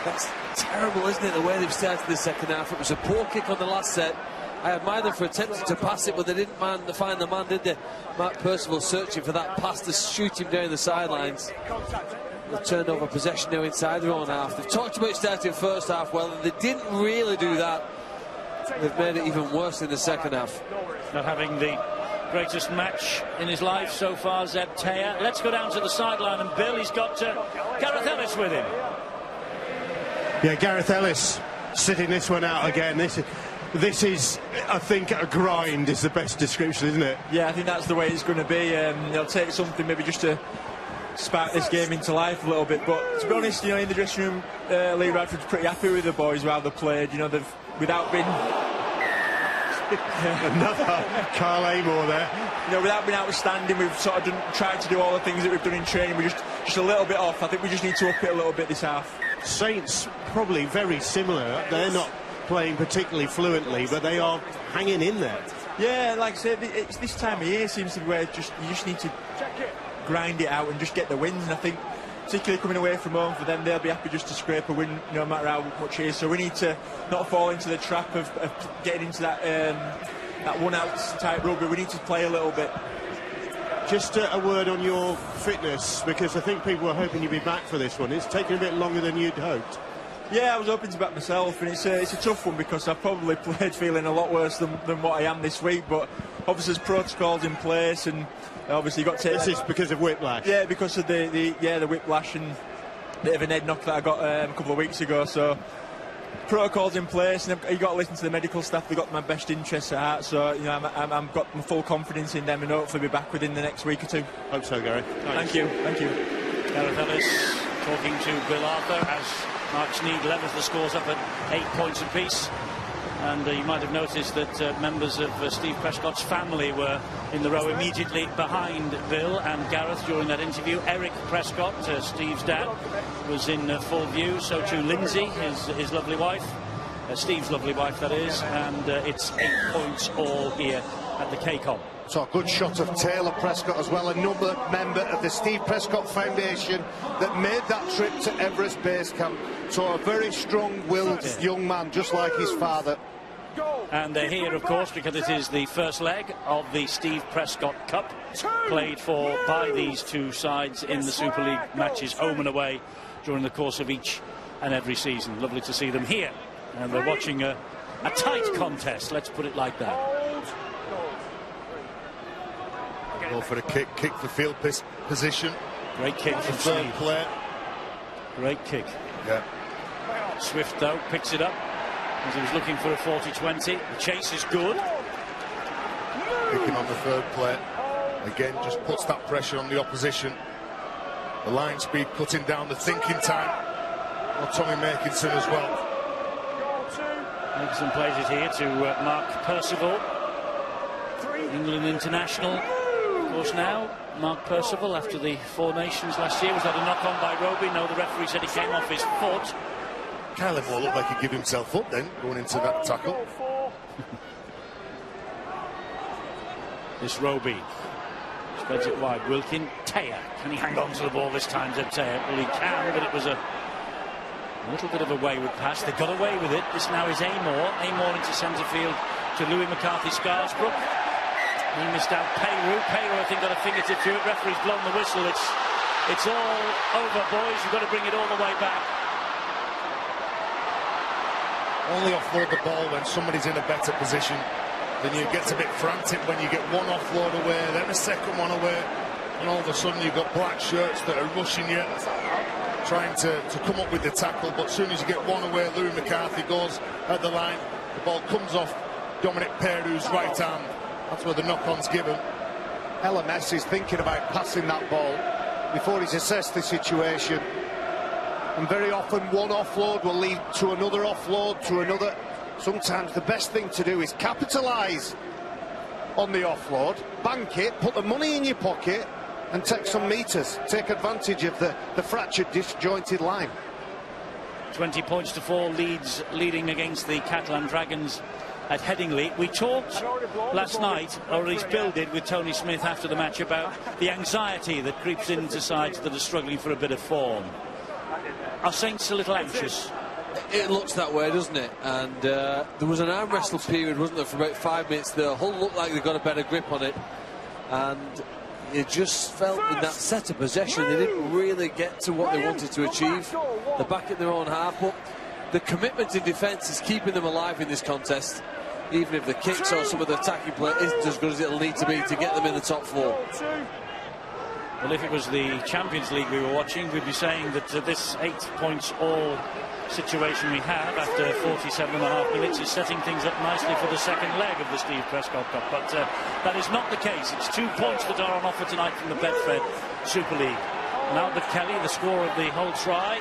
That's terrible, isn't it, the way they've started the second half? It was a poor kick on the last set. I admire them for attempting to pass it, but they didn't find the man, did they? Mark Percival searching for that pass to shoot him down the sidelines. They've turned over possession now inside their own half. They've talked about starting first half well, and they didn't really do that. They've made it even worse in the second half. Not having the greatest match in his life so far, Zeb Taylor. Let's go down to the sideline, and Bill, he's got Gareth Ellis with him. Yeah, Gareth Ellis sitting this one out again. This is, I think, a grind is the best description, isn't it? Yeah, I think that's the way it's going to be. They'll take something maybe just to spark this game into life a little bit. But to be honest, you know, in the dressing room, Lee Radford's pretty happy with the boys, how they've played. You know, they've without being another Carl Amor there. You know, without being outstanding, we've sort of tried to do all the things that we've done in training. We're just a little bit off. I think we just need to up it a little bit this half. Saints probably very similar. They're not playing particularly fluently, but they are hanging in there. Yeah, like I said, it's this time of year seems to be where you just need to grind it out and just get the wins. And I think, particularly coming away from home, for them, they'll be happy just to scrape a win, no matter how much it is. So we need to not fall into the trap of getting into that one-out type rugby. We need to play a little bit. Just a word on your fitness, because I think people were hoping you'd be back for this one. It's taken a bit longer than you'd hoped. Yeah, I was hoping to back myself, and it's a tough one because I've probably played feeling a lot worse than what I am this week. But obviously there's protocols in place, and obviously you've got to... This is because of whiplash? Yeah, because of the whiplash and a bit of an head knock that I got a couple of weeks ago. So protocols in place, and you've got to listen to the medical staff. They've got my best interests at heart. So, you know, I've got my full confidence in them, and hopefully be back within the next week or two. Hope so, Gary. Thank you. Gareth Ellis talking to Bill Arthur as Mark Sneed levels the scores up at 8 points apiece. And you might have noticed that members of Steve Prescott's family were in the row immediately behind Bill and Gareth during that interview. Eric Prescott, Steve's dad, was in full view. So too Lindsay, his lovely wife, Steve's lovely wife, that is. And it's 8 points all here at the K-Com. So a good shot of Taylor Prescott as well, another member of the Steve Prescott Foundation that made that trip to Everest Base Camp. So a very strong-willed young man, just like his father. And they're here, of course, because it is the first leg of the Steve Prescott Cup, played by these two sides in the Super League matches, home and away, during the course of each and every season. Lovely to see them here. And they're watching a tight contest, let's put it like that. Go for a kick for field position. Great kick from third play. Great kick. Yeah. Swift, though, picks it up as he was looking for a 40-20. The chase is good. Kicking on the third play. Again, just puts that pressure on the opposition. The line speed cutting down the thinking time. Well, Tommy Makinson as well. Makinson plays it here to Mark Percival, England international. Of course, now Mark Percival, after the Four Nations last year, was had a knock on by Roby. No, the referee said he came off his foot. Kyle Moore looked like he'd give himself up then, going into that tackle. This Roby spreads it wide. Wilkin, Taylor. Can he hang on to the ball this time, Zeb Taylor? Well, he can, but it was a little bit of a wayward pass. They got away with it. This now is Amor. Amor into centre field to Louis McCarthy-Scarsbrook. He missed out Payru. Payru, I think, got a fingertip to it. Referee's blown the whistle. It's all over, boys. You've got to bring it all the way back. Only offload the ball when somebody's in a better position. Then you get a bit frantic when you get one offload away, then a second one away, and all of a sudden you've got black shirts that are rushing you, trying to come up with the tackle. But as soon as you get one away, Louis McCarthy goes at the line. The ball comes off Dominic Peyrou's right arm. That's where the knock-on's given. LMS is thinking about passing that ball before he's assessed the situation. And very often one offload will lead to another offload, to another. Sometimes the best thing to do is capitalise on the offload, bank it, put the money in your pocket and take some metres. Take advantage of the fractured, disjointed line. 20 points to 4, Leeds leading against the Catalan Dragons at Headingley. We talked last night, or at least Bill did, with Tony Smith after the match about the anxiety that creeps into sides that are struggling for a bit of form. Are Saints a little anxious? It looks that way, doesn't it? And there was an arm wrestle period, wasn't there, for about 5 minutes. The Hull looked like they got a better grip on it, and it just felt in that set of possession they didn't really get to what they wanted to achieve. They're back at their own half, but the commitment in defence is keeping them alive in this contest. even if the kicks or some of the attacking play isn't as good as it'll need to be to get them in the top 4. Well, if it was the Champions League we were watching, we'd be saying that this 8 points all situation we have after 47.5 minutes is setting things up nicely for the second leg of the Steve Prescott Cup. But that is not the case. It's 2 points that are on offer tonight from the Betfred Super League. And Albert Kelly, the scorer of the whole try,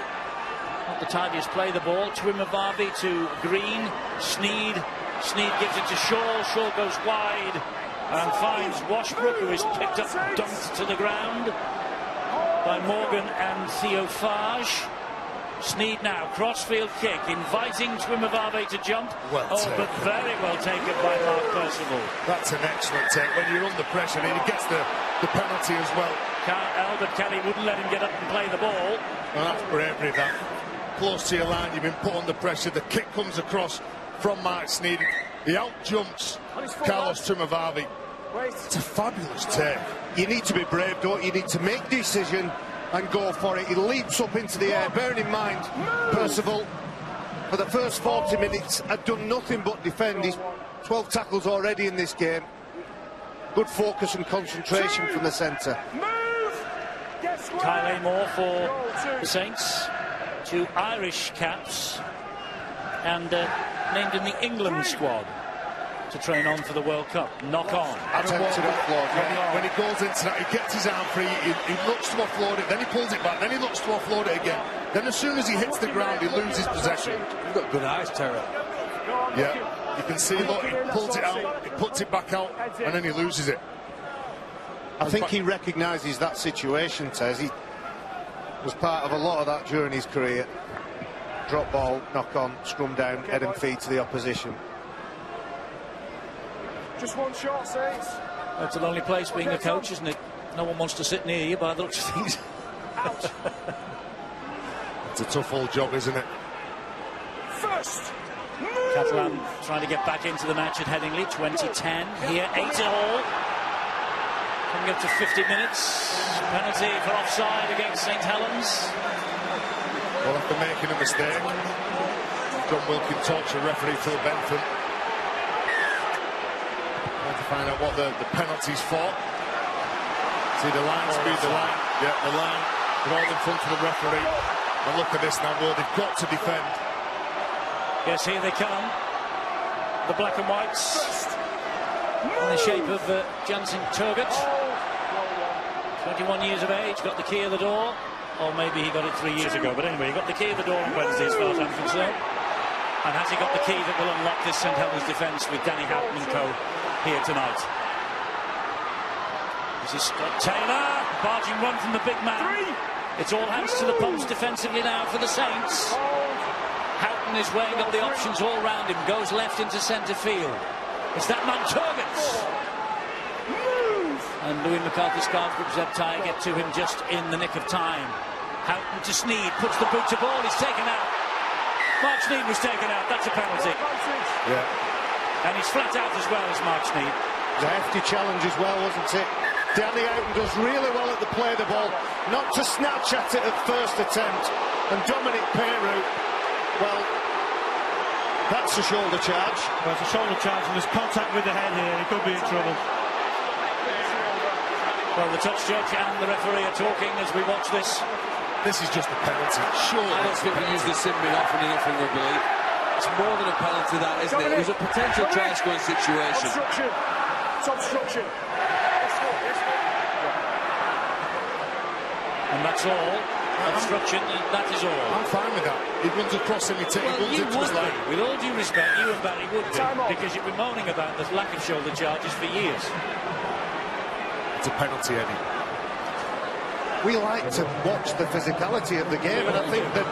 not the tidiest play the ball. Twimavavi to Green. Sneed gives it to Shaw. Shaw goes wide and finds Washbrook, who is picked up, dumped to the ground by Morgan and Theophage. Sneed now, crossfield kick, inviting Twimavavi to jump. But very well taken by Mark Percival. That's an excellent take. When you're under pressure, and he gets the penalty as well. Albert Kelly wouldn't let him get up and play the ball. Well, that's bravery, that. Close to your line, you've been put under pressure. The kick comes across from Mark Sneed. He out-jumps Carlos Twimavavi. It's a fabulous take. You need to be brave, don't you? You need to make decision and go for it. He leaps up into the air. Bearing in mind, Percival, for the first 40 minutes, had done nothing but defend. He's 12 tackles already in this game. Good focus and concentration from the centre. Kyle Moore for the Saints. 2 Irish caps. And named in the England squad to train on for the World Cup. Knock on. When he goes into that, he gets his arm free, he looks to offload it, then he pulls it back, then he looks to offload it again. Then as soon as he hits the ground, he loses possession. You've got good eyes, Terry. Yeah, you can see, look, he pulls it out, he puts it back out, and then he loses it. I think he recognises that situation, Tez. He was part of a lot of that during his career. Drop ball, knock on, scrum down, head and feet to the opposition. Just one shot, Saints. That's a lonely place being a coach, isn't it? No one wants to sit near you by the looks of things. It's a tough old job, isn't it? First. Catalan trying to get back into the match at Headingley, 2010. Here, 8-all. Coming up to 50 minutes. Penalty for offside against St Helens. Well, after making a mistake, John Wilkin talks to referee Phil Bentham. Trying to find out what the penalty's for. See the line, speed the line. Yeah, the line. They're all in front of the referee. And look at this now, well, they've got to defend. Yes, here they come. The black and whites. In the shape of Jansen Turgut. 21 years of age, got the key of the door. Or maybe he got it 3 years ago. But anyway, he got the key of the door on Wednesday as far as I'm concerned. And has he got the key that will unlock this St Helens defence with Danny Houghton and co here tonight? This is Scott Taylor. Barging run from the big man. It's all hands to the pumps defensively now for the Saints. Houghton is weighing up the options all round him. Goes left into centre field. It's that man Turgut. And Louis McCarthy's Scarf Group Zeb Ty get to him just in the nick of time. Houghton to Sneed, puts the boot to ball, he's taken out. Mark Sneed was taken out, that's a penalty. Yeah. And he's flat out as well as Mark Sneed. It was a hefty challenge as well, wasn't it? Danny Houghton does really well at the play of the ball, not to snatch at it at first attempt. And Dominic Peru, well, that's a shoulder charge. Well, it's a shoulder charge and there's contact with the head here, he could be in trouble. Well, the touch judge and the referee are talking as we watch this. This is just a penalty, sure. I don't think we use the symbol often enough in rugby league. It's more than a penalty, that, isn't it? It was a potential try-scoring situation. Obstruction. It's obstruction. And that's all. Obstruction, and that is all. I'm fine with that. He runs across him, he runs into his line. With all due respect, you and Barry would be, because you've been moaning about the lack of shoulder charges for years. It's a penalty, Eddie. We like to watch the physicality of the game, and I think that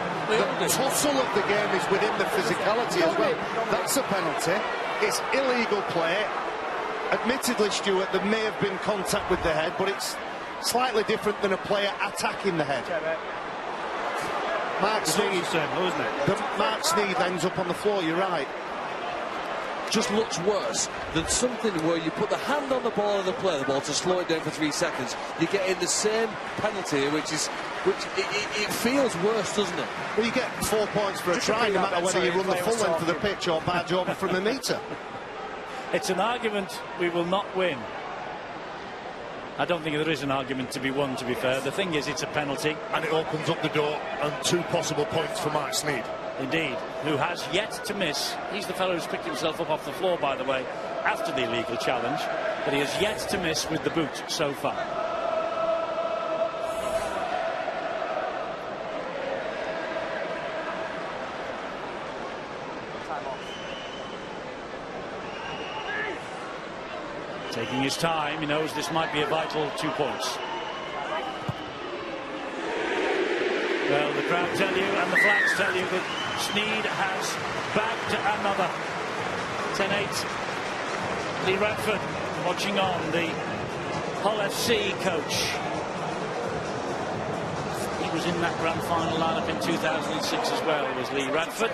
the tussle of the game is within the physicality as well. That's a penalty. It's illegal play. Admittedly, Stuart, there may have been contact with the head, but it's slightly different than a player attacking the head. Mark Sneed ends up on the floor, you're right. Just looks worse than something where you put the hand on the ball and play the ball to slow it down for 3 seconds. You get in the same penalty, which it feels worse, doesn't it? Well, you get 4 points for a try, no matter whether you run the full length of the pitch or barge over from a metre. It's an argument we will not win. I don't think there is an argument to be won, to be fair. The thing is, it's a penalty. And it opens up the door and 2 possible points for Mark Sneyd. Indeed. Who has yet to miss. He's the fellow who's picked himself up off the floor, by the way, after the illegal challenge. But he has yet to miss with the boot so far. Taking his time, he knows this might be a vital 2 points. Well, the crowd tell you and the flags tell you that Sneyd has bagged another. 10-8. Lee Radford watching on, the Hull FC coach. He was in that grand final lineup in 2006 as well, was Lee Radford.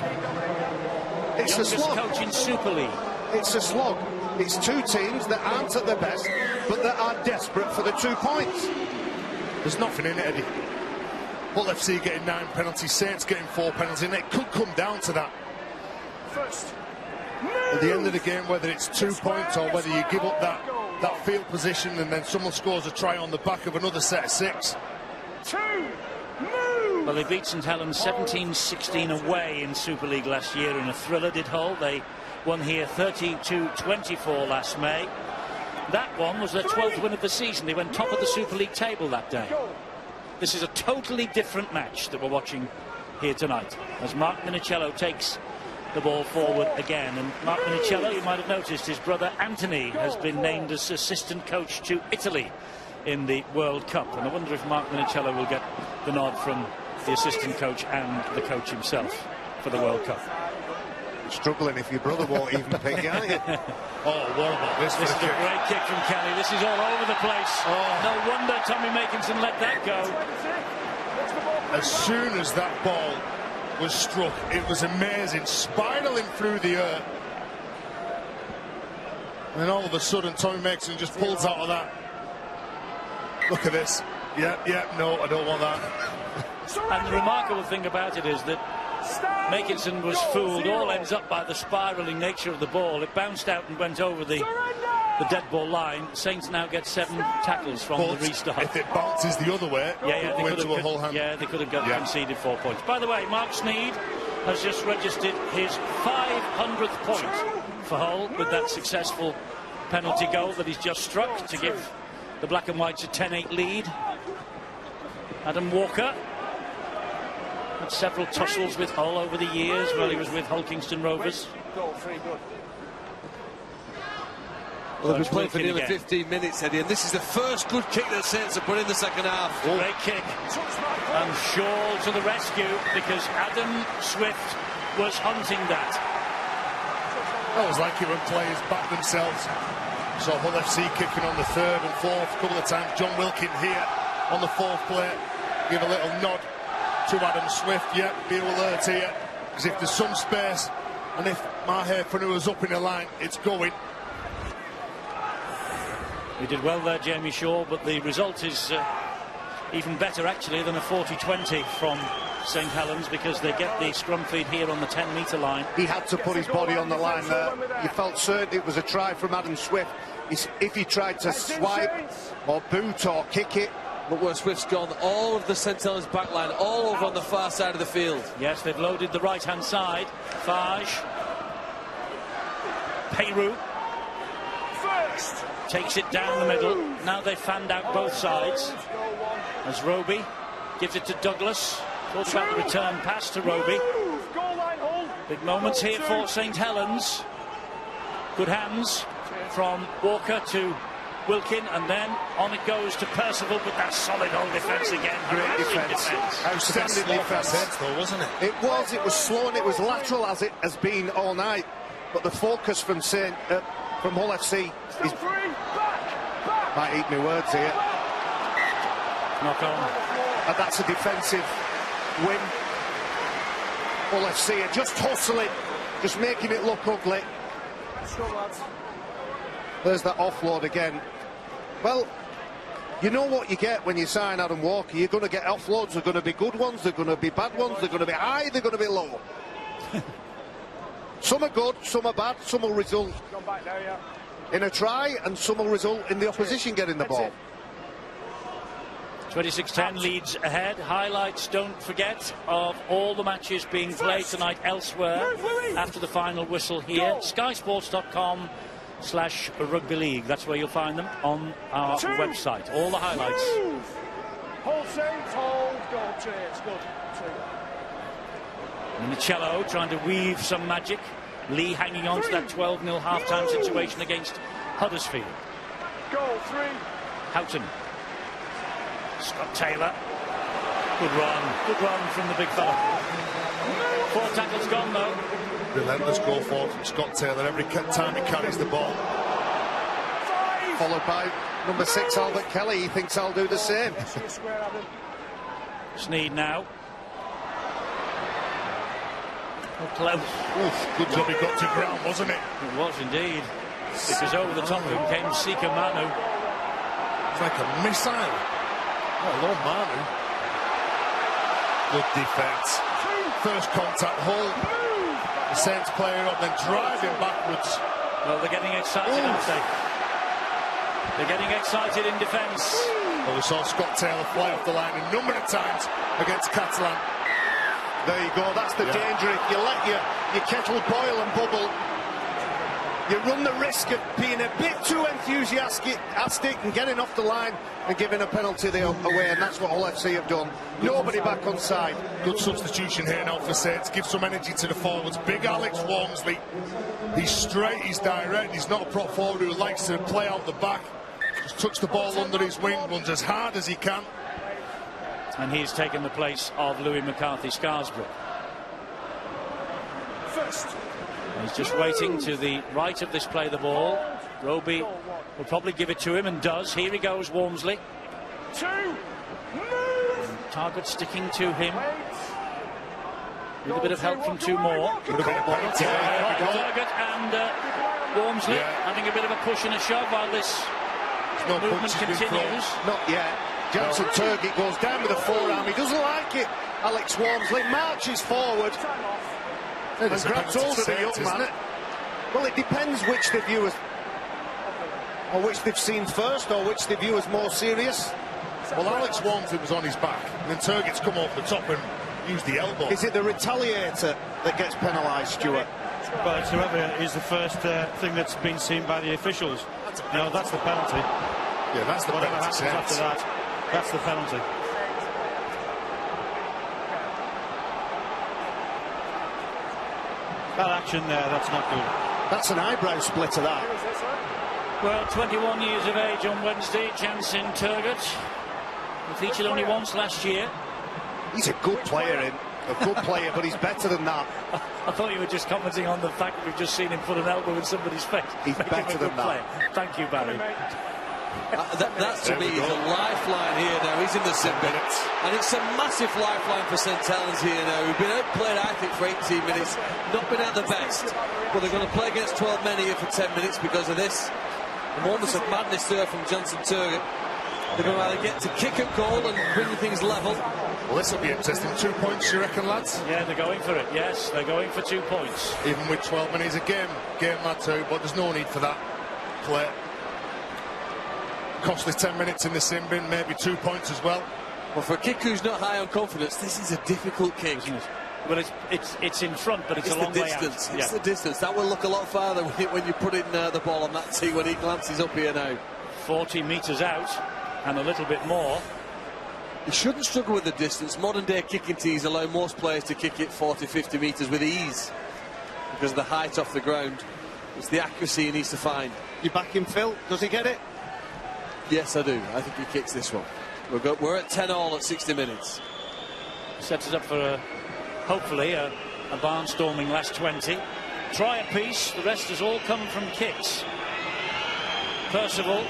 It's youngest a slog. coach in Super League. It's a slog. It's 2 teams that aren't at their best, but that are desperate for the 2 points. There's nothing in it, Eddie. Hull FC getting 9 penalties, Saints getting 4 penalties, and it could come down to that. At the end of the game, whether it's 2 points or whether you give up that field position and then someone scores a try on the back of another set of 6. Well, they beat St Helens 17-16 away in Super League last year in a thriller, did Hull. They won here 32-24 last May. That one was their 12th win of the season. They went top of the Super League table that day. This is a totally different match that we're watching here tonight, as Mark Minicello takes the ball forward again. And Mark Minicello, you might have noticed, his brother Anthony has been named as assistant coach to Italy in the World Cup. And I wonder if Mark Minicello will get the nod from the assistant coach and the coach himself for the World Cup. Struggling if your brother won't even pick you, aren't you? Oh, what about this? This is a great kick from Kelly. This is all over the place. Oh. No wonder Tommy Makinson let that go. As soon as that ball was struck, it was amazing, spiraling through the earth. And then all of a sudden, Tommy Makinson just pulls out of that. Look at this. Yeah, no, I don't want that. And the remarkable thing about it is that Makinson was fooled. All ends up by the spiralling nature of the ball. It bounced out and went over the dead ball line. Saints now get 7 tackles from the restart. If it bounces the other way, they could have conceded 4 points. By the way, Mark Sneyd has just registered his 500th point for Hull with that successful penalty goal that he's just struck to give the Black and Whites a 10-8 lead. Adam Walker had several tussles with Hull over the years while he was with Hull Kingston Rovers. Well, they've been playing for nearly 15 minutes, Eddie, and this is the first good kick that Saints have put in the second half. Great kick. And Shaw to the rescue because Adam Swift was hunting that. That was like it when players backed themselves. So Hull FC kicking on the 3rd and 4th a couple of times. John Wilkin here on the 4th play. Give a little nod to Adam Swift. Yeah, be alert here, because if there's some space and if Maher Fanua's up in the line, it's going. He did well there, Jamie Shaw, but the result is even better actually than a 40-20 from St Helens, because they get the scrum feed here on the 10-metre line. He had to put his body on the line there. You felt certain it was a try from Adam Swift. If he tried to swipe or boot or kick it. Look where Swift's gone, all of the St Helens back line, all over on the far side of the field. Yes, they've loaded the right-hand side. Fage. Peru. Takes it down the middle. Now they've fanned out both sides. As Roby gives it to Douglas. Talks about the return pass to Roby. Big moments here for St Helens. Good hands from Walker to Wilkin, and then on it goes to Percival, but that solid old defence again. Great defence. Outstanding defence, though, wasn't it? It was slow and it was lateral as it has been all night. But the focus from Hull FC is... Might eat my words here. Knock on. And that's a defensive win. Hull FC are just hustling, just making it look ugly. There's that offload again. Well, you know what you get when you sign Adam Walker. You're going to get offloads. They're going to be good ones, they're going to be bad ones, they're going to be high, they're going to be low. Some are good, some are bad, some will result Gone back there, yeah. in a try, and some will result in the opposition getting the ball. 26-10 leads ahead. Highlights, don't forget, of all the matches being played tonight elsewhere after the final whistle here. skysports.com/rugby league. That's where you'll find them on our website. All the highlights. Hold saves, hold, goal, cheers, good. Minicello trying to weave some magic. Lee hanging on to that 12-0 half-time situation against Huddersfield. Goal, 3. Houghton. Scott Taylor. Good run from the big fella. 4 tackles gone though. Relentless goal forward from Scott Taylor every time he carries the ball. Followed by number 6, Albert Kelly. He thinks I'll do the same. Sneed now. Close. Oof, good job he got to ground, wasn't it? It was indeed. Because over the top of him came Sika Manu. It's like a missile. Hello, Manu. Good defence. First contact, hold the Saints player up, then drive him backwards. Well, they're getting excited, aren't they? They're getting excited in defence. Well, we saw Scott Taylor fly off the line a number of times against Catalan. There you go, that's the danger. If you let your kettle boil and bubble, you run the risk of being a bit too enthusiastic and getting off the line and giving a penalty away, and that's what Hull FC have done. Nobody back on side. Good substitution here now for Saints. Give some energy to the forwards. Big Alex Walmsley. He's straight, he's direct, he's not a prop forward who likes to play out the back. Just tucks the ball under his wing, runs as hard as he can. And he's taken the place of Louis McCarthy-Scarsbrook. He's just waiting to the right of this play the ball. Roby will probably give it to him and does. Here he goes, Walmsley. Target sticking to him. With a bit of help from 2 more. Target and Walmsley having a bit of a push and a shove while this movement continues. Not yet. Jansen Turgid goes down with a forearm. He doesn't like it. Alex Walmsley marches forward and grabs hold of the young man. Well, it depends which the viewers, or which they've seen first, or which the viewers more serious. Well, Alex Walmsley was on his back, and then Turgid's come over the top and used the elbow. Is it the retaliator that gets penalised, Stuart? Well, it's whoever is the first thing that's been seen by the officials. No, that's the penalty. Yeah, that's the Whatever penalty. happens after that, that's the penalty. That action there, that's not good. That's an eyebrow splitter, that. Well, 21 years of age on Wednesday, Jansen Turgid. He featured only once last year. He's a good player, but he's better than that. I thought you were just commenting on the fact that we've just seen him put an elbow in somebody's face. He's better than that. Thank you, Barry. That to me is a lifeline here now. He's in the sim minutes, and it's a massive lifeline for St Helens here now. We've been outplayed, I think, for 18 minutes, not been at the best, but they're going to play against 12 men here for 10 minutes because of this. The moments of madness there from Jansen Turgid. They're going to either get to kick a goal and bring things level. Well, this will be interesting. 2 points, you reckon, lads? Yeah, they're going for it. Yes, they're going for 2 points. Even with 12 minutes a game, lad, too, but there's no need for that play. Costly 10 minutes in the sim bin, maybe 2 points as well. Well, for a kick who's not high on confidence, this is a difficult kick. Well, it's in front, but it's a long way out. It's the distance. That will look a lot farther when you put in the ball on that tee when he glances up here now. 40 metres out and a little bit more. He shouldn't struggle with the distance. Modern day kicking tees allow most players to kick it 40-50 metres with ease because of the height off the ground. It's the accuracy he needs to find. You back him, Phil? Does he get it? Yes, I do. I think he kicks this one. We're at 10-all at 60 minutes. Sets us up for hopefully a barnstorming last 20. Try a piece. The rest has all come from kicks. Percival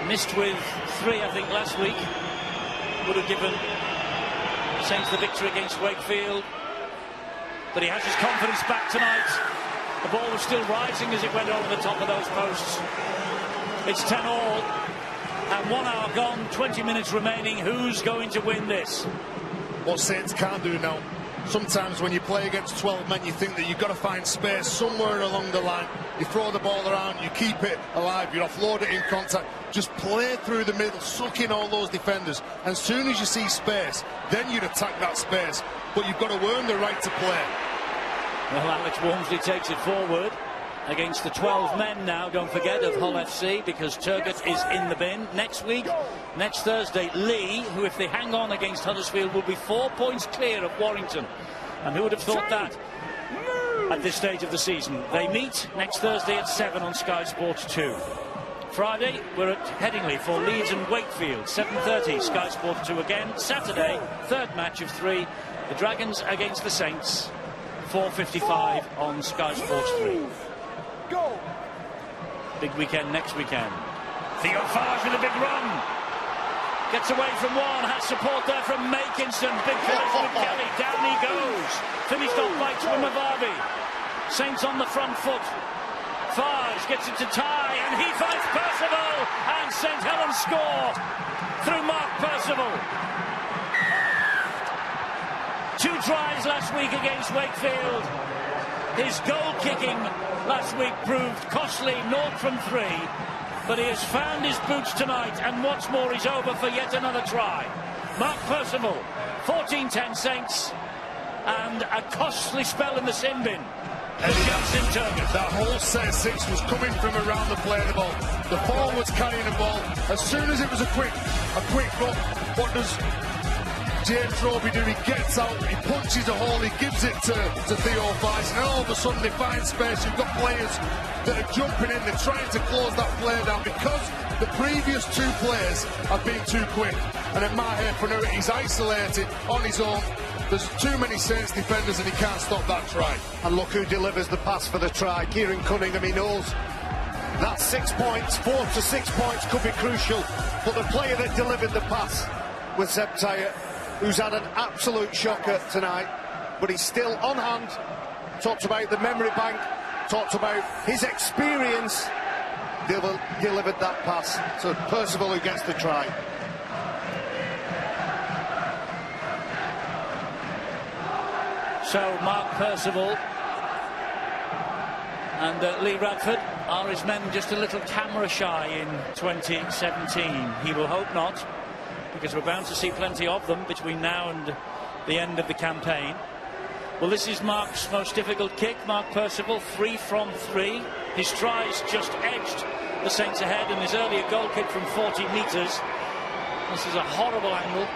missed with 3, I think, last week. Would have given Saints the victory against Wakefield. But he has his confidence back tonight. The ball was still rising as it went over the top of those posts. It's 10-all. And 1 hour gone, 20 minutes remaining. Who's going to win this? What Saints can't do now Sometimes when you play against 12 men, you think that you've got to find space somewhere along the line. You throw the ball around, you keep it alive, you offload it in contact. Just play through the middle, suck in all those defenders. And as soon as you see space, then you'd attack that space. But you've got to earn the right to play. Well, Alex Walmsley takes it forward against the 12 men now, don't forget, of Hull FC, because Turgott is in the bin. Next week, next Thursday, Lee, who if they hang on against Huddersfield will be 4 points clear of Warrington. And who would have thought that at this stage of the season? They meet next Thursday at 7 on Sky Sports 2. Friday, we're at Headingley for Leeds and Wakefield, 7:30, Sky Sports 2 again. Saturday, third match of 3, the Dragons against the Saints, 4:55 on Sky Sports 3. Go. Big weekend next weekend. Theo Farge with a big run. Gets away from one, has support there from Makinson. Big finish with Kelly. Down he goes. Finished off by Twimavavi. Saints on the front foot. Farge gets it to tie, and he finds Percival. And St Helens score through Mark Percival. 2 tries last week against Wakefield. His goal kicking last week proved costly, 0 from 3. But he has found his boots tonight, and what's more, he's over for yet another try. Mark Percival, 14-10 Saints, and a costly spell in the sin bin. That whole set 6 was coming from around the play of the ball. The forwards carrying the ball. As soon as it was a quick run, what does James Roby do? He gets out, he punches a hole, he gives it to Theo Farge, and all of a sudden they find space. You've got players that are jumping in, they're trying to close that play down because the previous 2 players have been too quick. And in my head, he's isolated on his own. There's too many Saints defenders and he can't stop that try. And look who delivers the pass for the try. Kieran Cunningham. He knows that 6 points, 4 to 6 points could be crucial. But the player that delivered the pass was Zeb Tayyip, who's had an absolute shocker tonight, but he's still on hand. Talked about the memory bank, talked about his experience, delivered that pass to Percival, who gets the try. So Mark Percival and Lee Radford are his men just a little camera shy in 2017. He will hope not, because we're bound to see plenty of them between now and the end of the campaign. Well, this is Mark's most difficult kick. Mark Percival, 3 from 3. His tries just edged the Saints ahead, and his earlier goal kick from 40 metres. This is a horrible angle.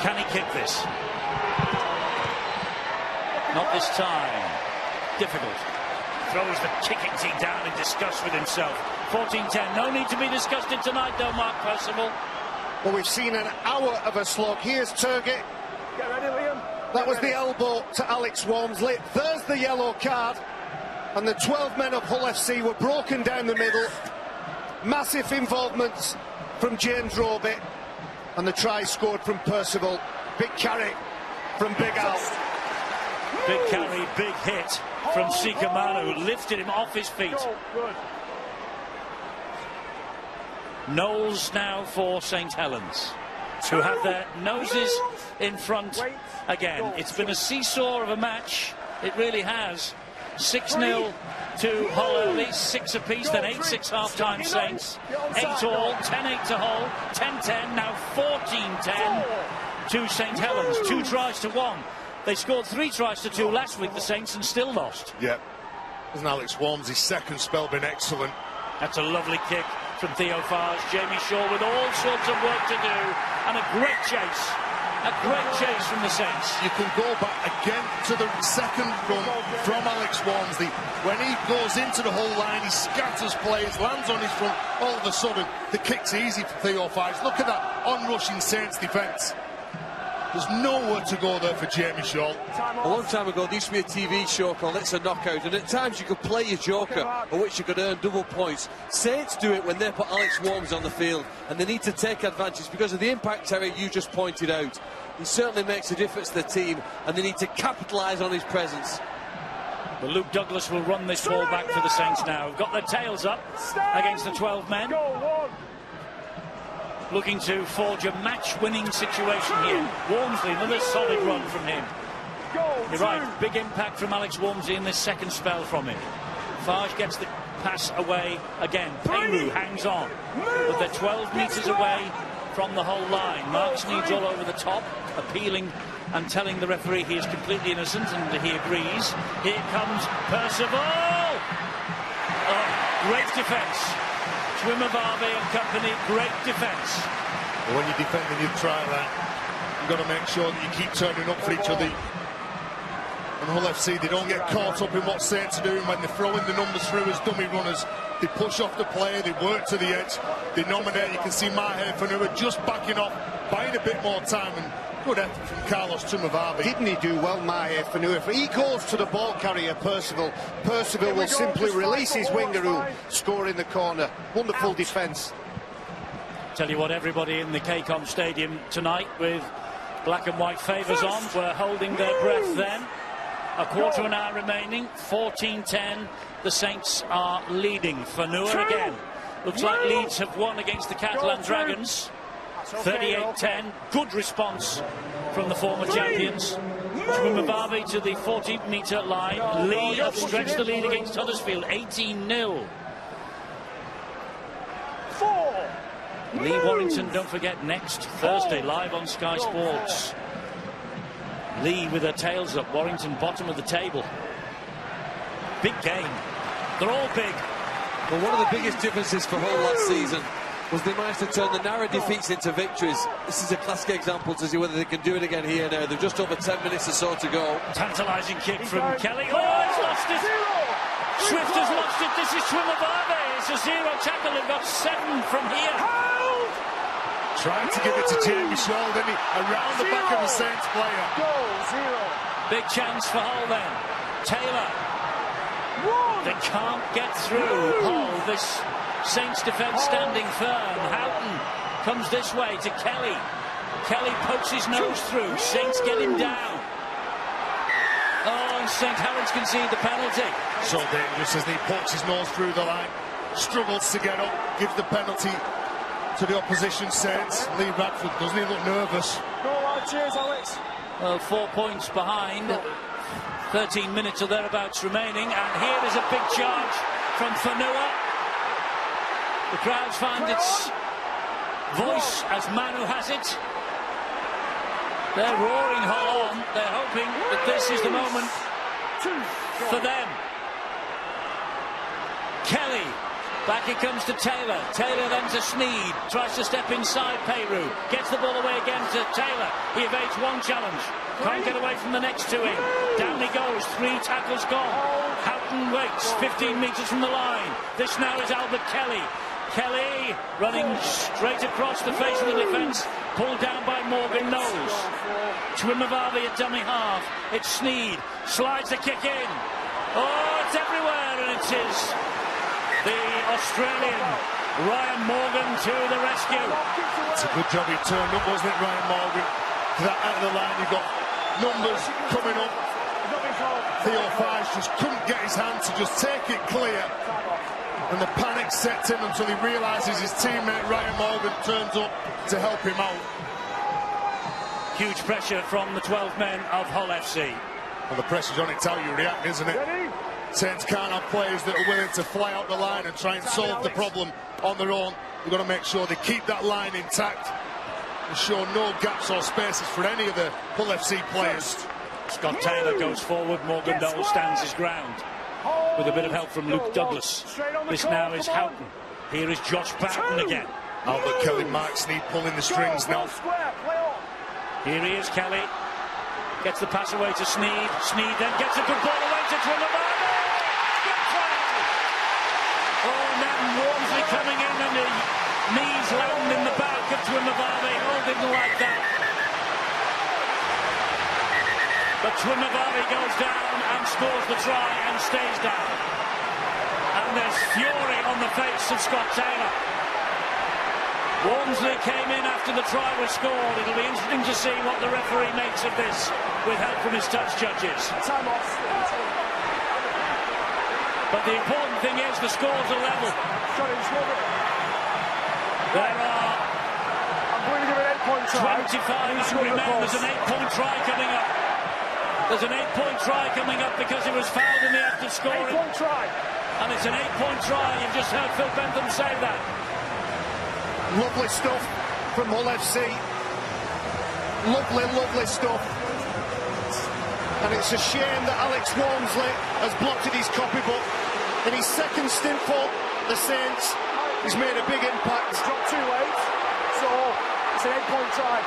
Can he kick this? Not this time. Difficult. Throws the kicking team down in disgust with himself. 14-10. No need to be disgusted tonight, though, Mark Percival. Well, we've seen an hour of a slog. Here's Turgott. Get ready, Liam. That was the elbow to Alex Walmsley. There's the yellow card. And the 12 men of Hull FC were broken down the middle. Massive involvements from James Roby. And the try scored from Percival. Big carry from Big Al. Big carry, big hit from Sika Manu. Lifted him off his feet. Good. Knowles now for St Helens, who have their noses in front again. It's been a seesaw of a match. It really has. 6-0 to Hull early, 6 apiece, then 8-6 half-time Saints. 8 all, 10-8 to Hull, 10-10, now 14-10 to St Helens. 2 tries to 1. They scored 3 tries to 2 last week, the Saints, and still lost. Yeah. Hasn't Alex Walmsley's second spell been excellent? That's a lovely kick from Theo Farge. Jamie Shaw with all sorts of work to do, and a great chase. A great chase from the Saints. You can go back again to the second run from Alex Walmsley. When he goes into the whole line, he scatters players, lands on his front. All of a sudden, the kick's easy for Theo Farge. Look at that on-rushing Saints defence. There's nowhere to go there for Jamie Shaw. A long time ago, there used to be a TV show called It's a Knockout, and at times you could play your joker, at which you could earn double points. Saints do it when they put Alex Walmsley on the field, and they need to take advantage because of the impact, Terry, you just pointed out. He certainly makes a difference to the team, and they need to capitalise on his presence. Well, Luke Douglas will run this ball back for the Saints now. Got their tails up against the 12 men. looking to forge a match-winning situation here. Walmsley, another solid run from him. You're right, big impact from Alex Walmsley in this second spell from him. Farge gets the pass away again. Peru hangs on, but they're 12 metres away from the whole line. Mark Sneed's all over the top, appealing and telling the referee he is completely innocent, and he agrees. Here comes Percival! Oh, great defence. Twimavavi and company, great defence. When you're defending your try line, you've got to make sure that you keep turning up for each other. And Hull FC, they don't get caught up in what Saints are doing when they're throwing the numbers through as dummy runners. They push off the player, they work to the edge, they nominate. You can see Mahe Fanua just backing off, buying a bit more time, and good effort from Carlos Twimavavi. Didn't he do well, Mahe Fanua? If he goes to the ball carrier, Percival will simply release his winger who score in the corner. Wonderful defence. Tell you what, everybody in the KCOM Stadium tonight with black and white favours on were holding their breath then. A quarter of an hour remaining, 14-10. The Saints are leading. Fanua again. Looks like Leeds have won against the Catalan Dragons. 38-10. Good response from the former champions. Twimavavi to the 40-metre line. Lee have stretched the lead against Huddersfield. 18-0. Lee Warrington, don't forget, next Thursday, live on Sky Sports. Lee with her tails up, Warrington bottom of the table. Big game. They're all big. Well, one of the biggest differences for Hull last season was they managed to turn the narrow defeats into victories. This is a classic example to see whether they can do it again here now. They've just over 10 minutes or so to go. Tantalising kick from Kelly. Oh, he's lost it. Swift has lost it. This is Twimavavi. It's a zero tackle. They've got 7 from here. Trying to give it to Jamie Shaw, then around the back of the Saints player. Big chance for Hull then. Taylor. They can't get through Hull. This Saints defence standing firm. Houghton comes this way to Kelly. Kelly pokes his nose through. Saints get him down. Oh, and St Helens concede the penalty. So dangerous as he pokes his nose through the line. Struggles to get up. Gives the penalty to the opposition Saints. Lee Radford, doesn't he look nervous? Cheers, Alex. Well, 4 points behind. 13 minutes or thereabouts remaining, and here is a big charge from Fanua. The crowd find its voice as Manu has it. They're roaring Hull on. They're hoping that this is the moment for them. Kelly. Back it comes to Taylor. Taylor then to Sneed. Tries to step inside Peru. Gets the ball away again to Taylor. He evades one challenge. Can't get away from the next two in. Down he goes. 3 tackles gone. Houghton waits. 15 metres from the line. This now is Albert Kelly. Kelly running straight across the face of the defence. Pulled down by Morgan Knowles. Twimavavi at dummy half. It's Sneed. Slides the kick in. Oh, it's everywhere, and it is the Australian Ryan Morgan to the rescue. It's a good job he turned up, wasn't it, Ryan Morgan? To that end of the line, you've got numbers coming up. Theo Fives just couldn't get his hand to just take it clear. And the panic set in until he realises his teammate Ryan Morgan turns up to help him out. Huge pressure from the 12 men of Hull FC. Well, the pressure's on, it's how you react, isn't it? Saints can't have players that are willing to fly out the line and try and solve the problem on their own. We've got to make sure they keep that line intact and show no gaps or spaces for any of the Hull FC players. Scott Taylor goes forward. Morgan Knowles stands his ground with a bit of help from Luke Douglas. This now is Houghton. Here is Josh Barton again. Albert Kelly, Mark Sneed pulling the strings now. Here he is, Kelly. Gets the pass away to Sneed. Sneed then gets a good ball away to Twimavavi. Oh, now Walmsley coming in, and the knees land in the back of Twimavavi, holding like that. But Twimavavi goes down and scores the try and stays down. And there's fury on the face of Scott Taylor. Walmsley came in after the try was scored. It'll be interesting to see what the referee makes of this, with help from his touch judges. Time off. But the important thing is the scores are level. There are 25 angry men. There's an 8-point try coming up. There's an 8-point try coming up because he was fouled in the act of scoring. 8-point try. And it's an 8-point try. You've just heard Phil Bentham say that. Lovely stuff from Hull FC. Lovely, lovely stuff. And it's a shame that Alex Walmsley has blotted his copybook. In his second stint for the Saints, he's made a big impact. Dropped too late, so it's an 8-point try.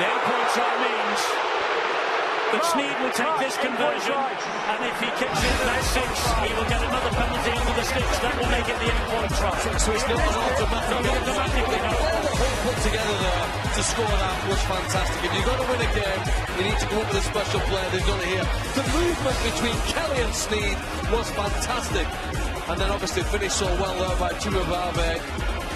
The 8-point try means that Sneed will take this conversion, and if he kicks in that 6, he will get another penalty under the sticks. That will make it the 8-point try. So it's not an automatic. All the Hull put together there to score that was fantastic. If you've got to win a game, you need to come up with a special player. They've done it here. The movement between Kelly and Sneed was fantastic. And then obviously finished so well there by Chumabave.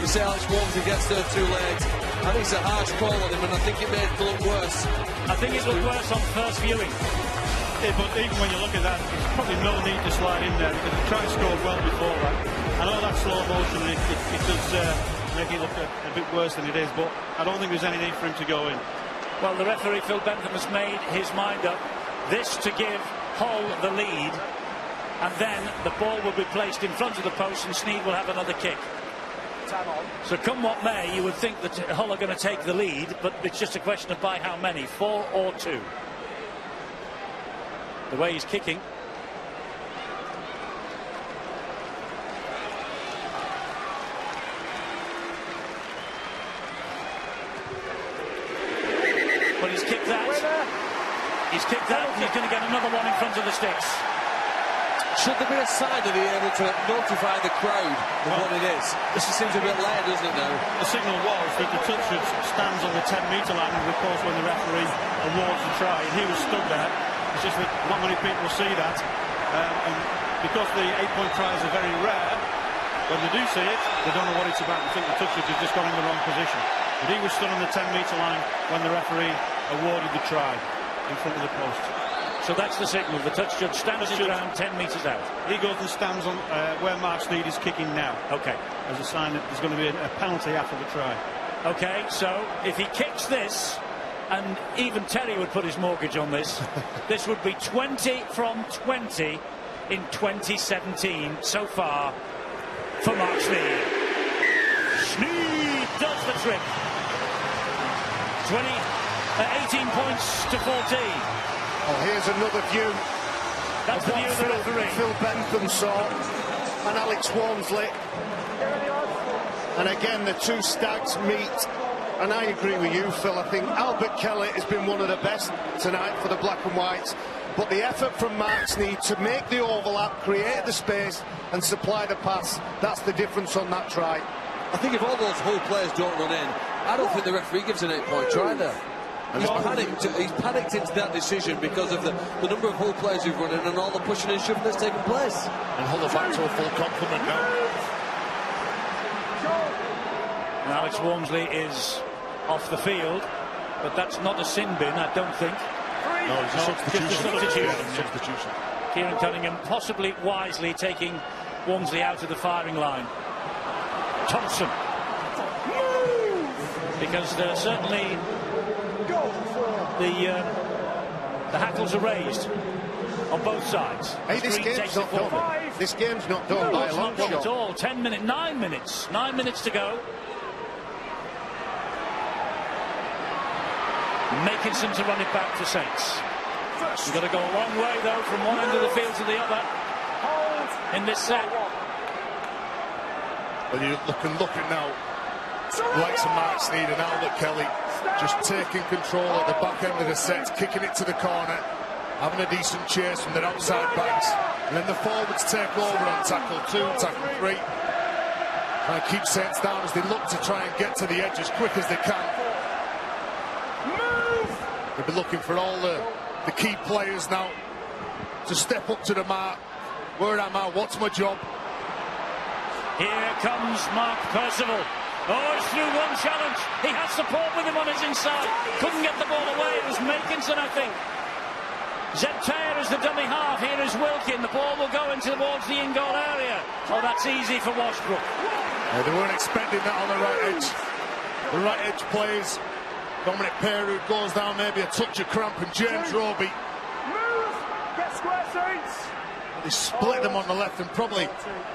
You say Alex Walmsley gets there too late. I think it's a harsh call on him, and I think it made it look worse. I think it looked worse on first viewing. Yeah, but even when you look at that, there's probably no need to slide in there because he tried to score well before that. I know that slow motion, it does make it look a bit worse than it is, but I don't think there's any need for him to go in. Well, the referee, Phil Bentham, has made his mind up. This to give Hull the lead, and then the ball will be placed in front of the post and Sneed will have another kick. Time on. So come what may, you would think that Hull are going to take the lead, but it's just a question of by how many, 4 or 2. The way he's kicking. But he's kicked that. He's kicked that, and he's going to get another one in front of the sticks. Should there be a sign of being able to notify the crowd of what it is? This seems a bit late, doesn't it now? The signal was that the toucher stands on the 10-metre line, and of course when the referee awards the try, and he was stood there. It's just that not many people see that, and because the 8-point tries are very rare, when they do see it, they don't know what it's about. I think the toucher has just got in the wrong position. But he was stood on the 10-metre line when the referee awarded the try in front of the post. So that's the signal. The touch judge stands his ground 10 metres out. He goes and stands on where Mark Sneed is kicking now. Okay. As a sign that there's going to be a penalty after the try. Okay, so if he kicks this, and even Terry would put his mortgage on this, this would be 20 from 20 in 2017 so far for Mark Sneed. Sneed does the trick. 18 points to 14. Well, here's another view. That's the view of the referee. Phil Bentham saw, and Alex Walmsley. And again, the two stags meet. And I agree with you, Phil. I think Albert Kelly has been one of the best tonight for the Black and Whites. But the effort from Mark Sneed to make the overlap, create the space and supply the pass, that's the difference on that try. I think if all those Hull players don't run in, I don't think the referee gives an 8-point try there. He's panicked into that decision because of the number of Hull players who've run in and all the pushing and shoving that's taken place. And Hull are back to a full complement now. And Alex Walmsley is off the field, but that's not a sin bin, I don't think. No, it's a substitution. Just a substitution. Yeah, substitution. Kieran Cunningham possibly wisely taking Walmsley out of the firing line. Thompson. Because certainly the hackles are raised on both sides. Hey, this game's not done. This game's not done by a long shot. At all. 9 minutes. 9 minutes to go. Makinson to run it back to Saints. You've got to go a long way, though, from one end of the field to the other in this set. Well, you're looking now, likes of Mark Sneed and Albert Kelly just taking control at the back end of the set, kicking it to the corner, having a decent chase from their outside backs, and then the forwards take over on tackle 2, tackle 3, and keep Saints down as they look to try and get to the edge as quick as they can. They'll be looking for all the key players now to step up to the mark. Where am I? What's my job? Here comes Mark Percival. Oh, it's through one challenge. He has support with him on his inside. Couldn't get the ball away. It was Makinson, I think. Zeb Taylor is the dummy half. Here is Wilkin. The ball will go into towards the in-goal area. Oh, that's easy for Washbrook. They weren't expecting that on the right edge. The right edge plays. Dominic Peru goes down, maybe a touch of cramp, and James Roby. Move! Get square, Saints! They split them on the left, and probably,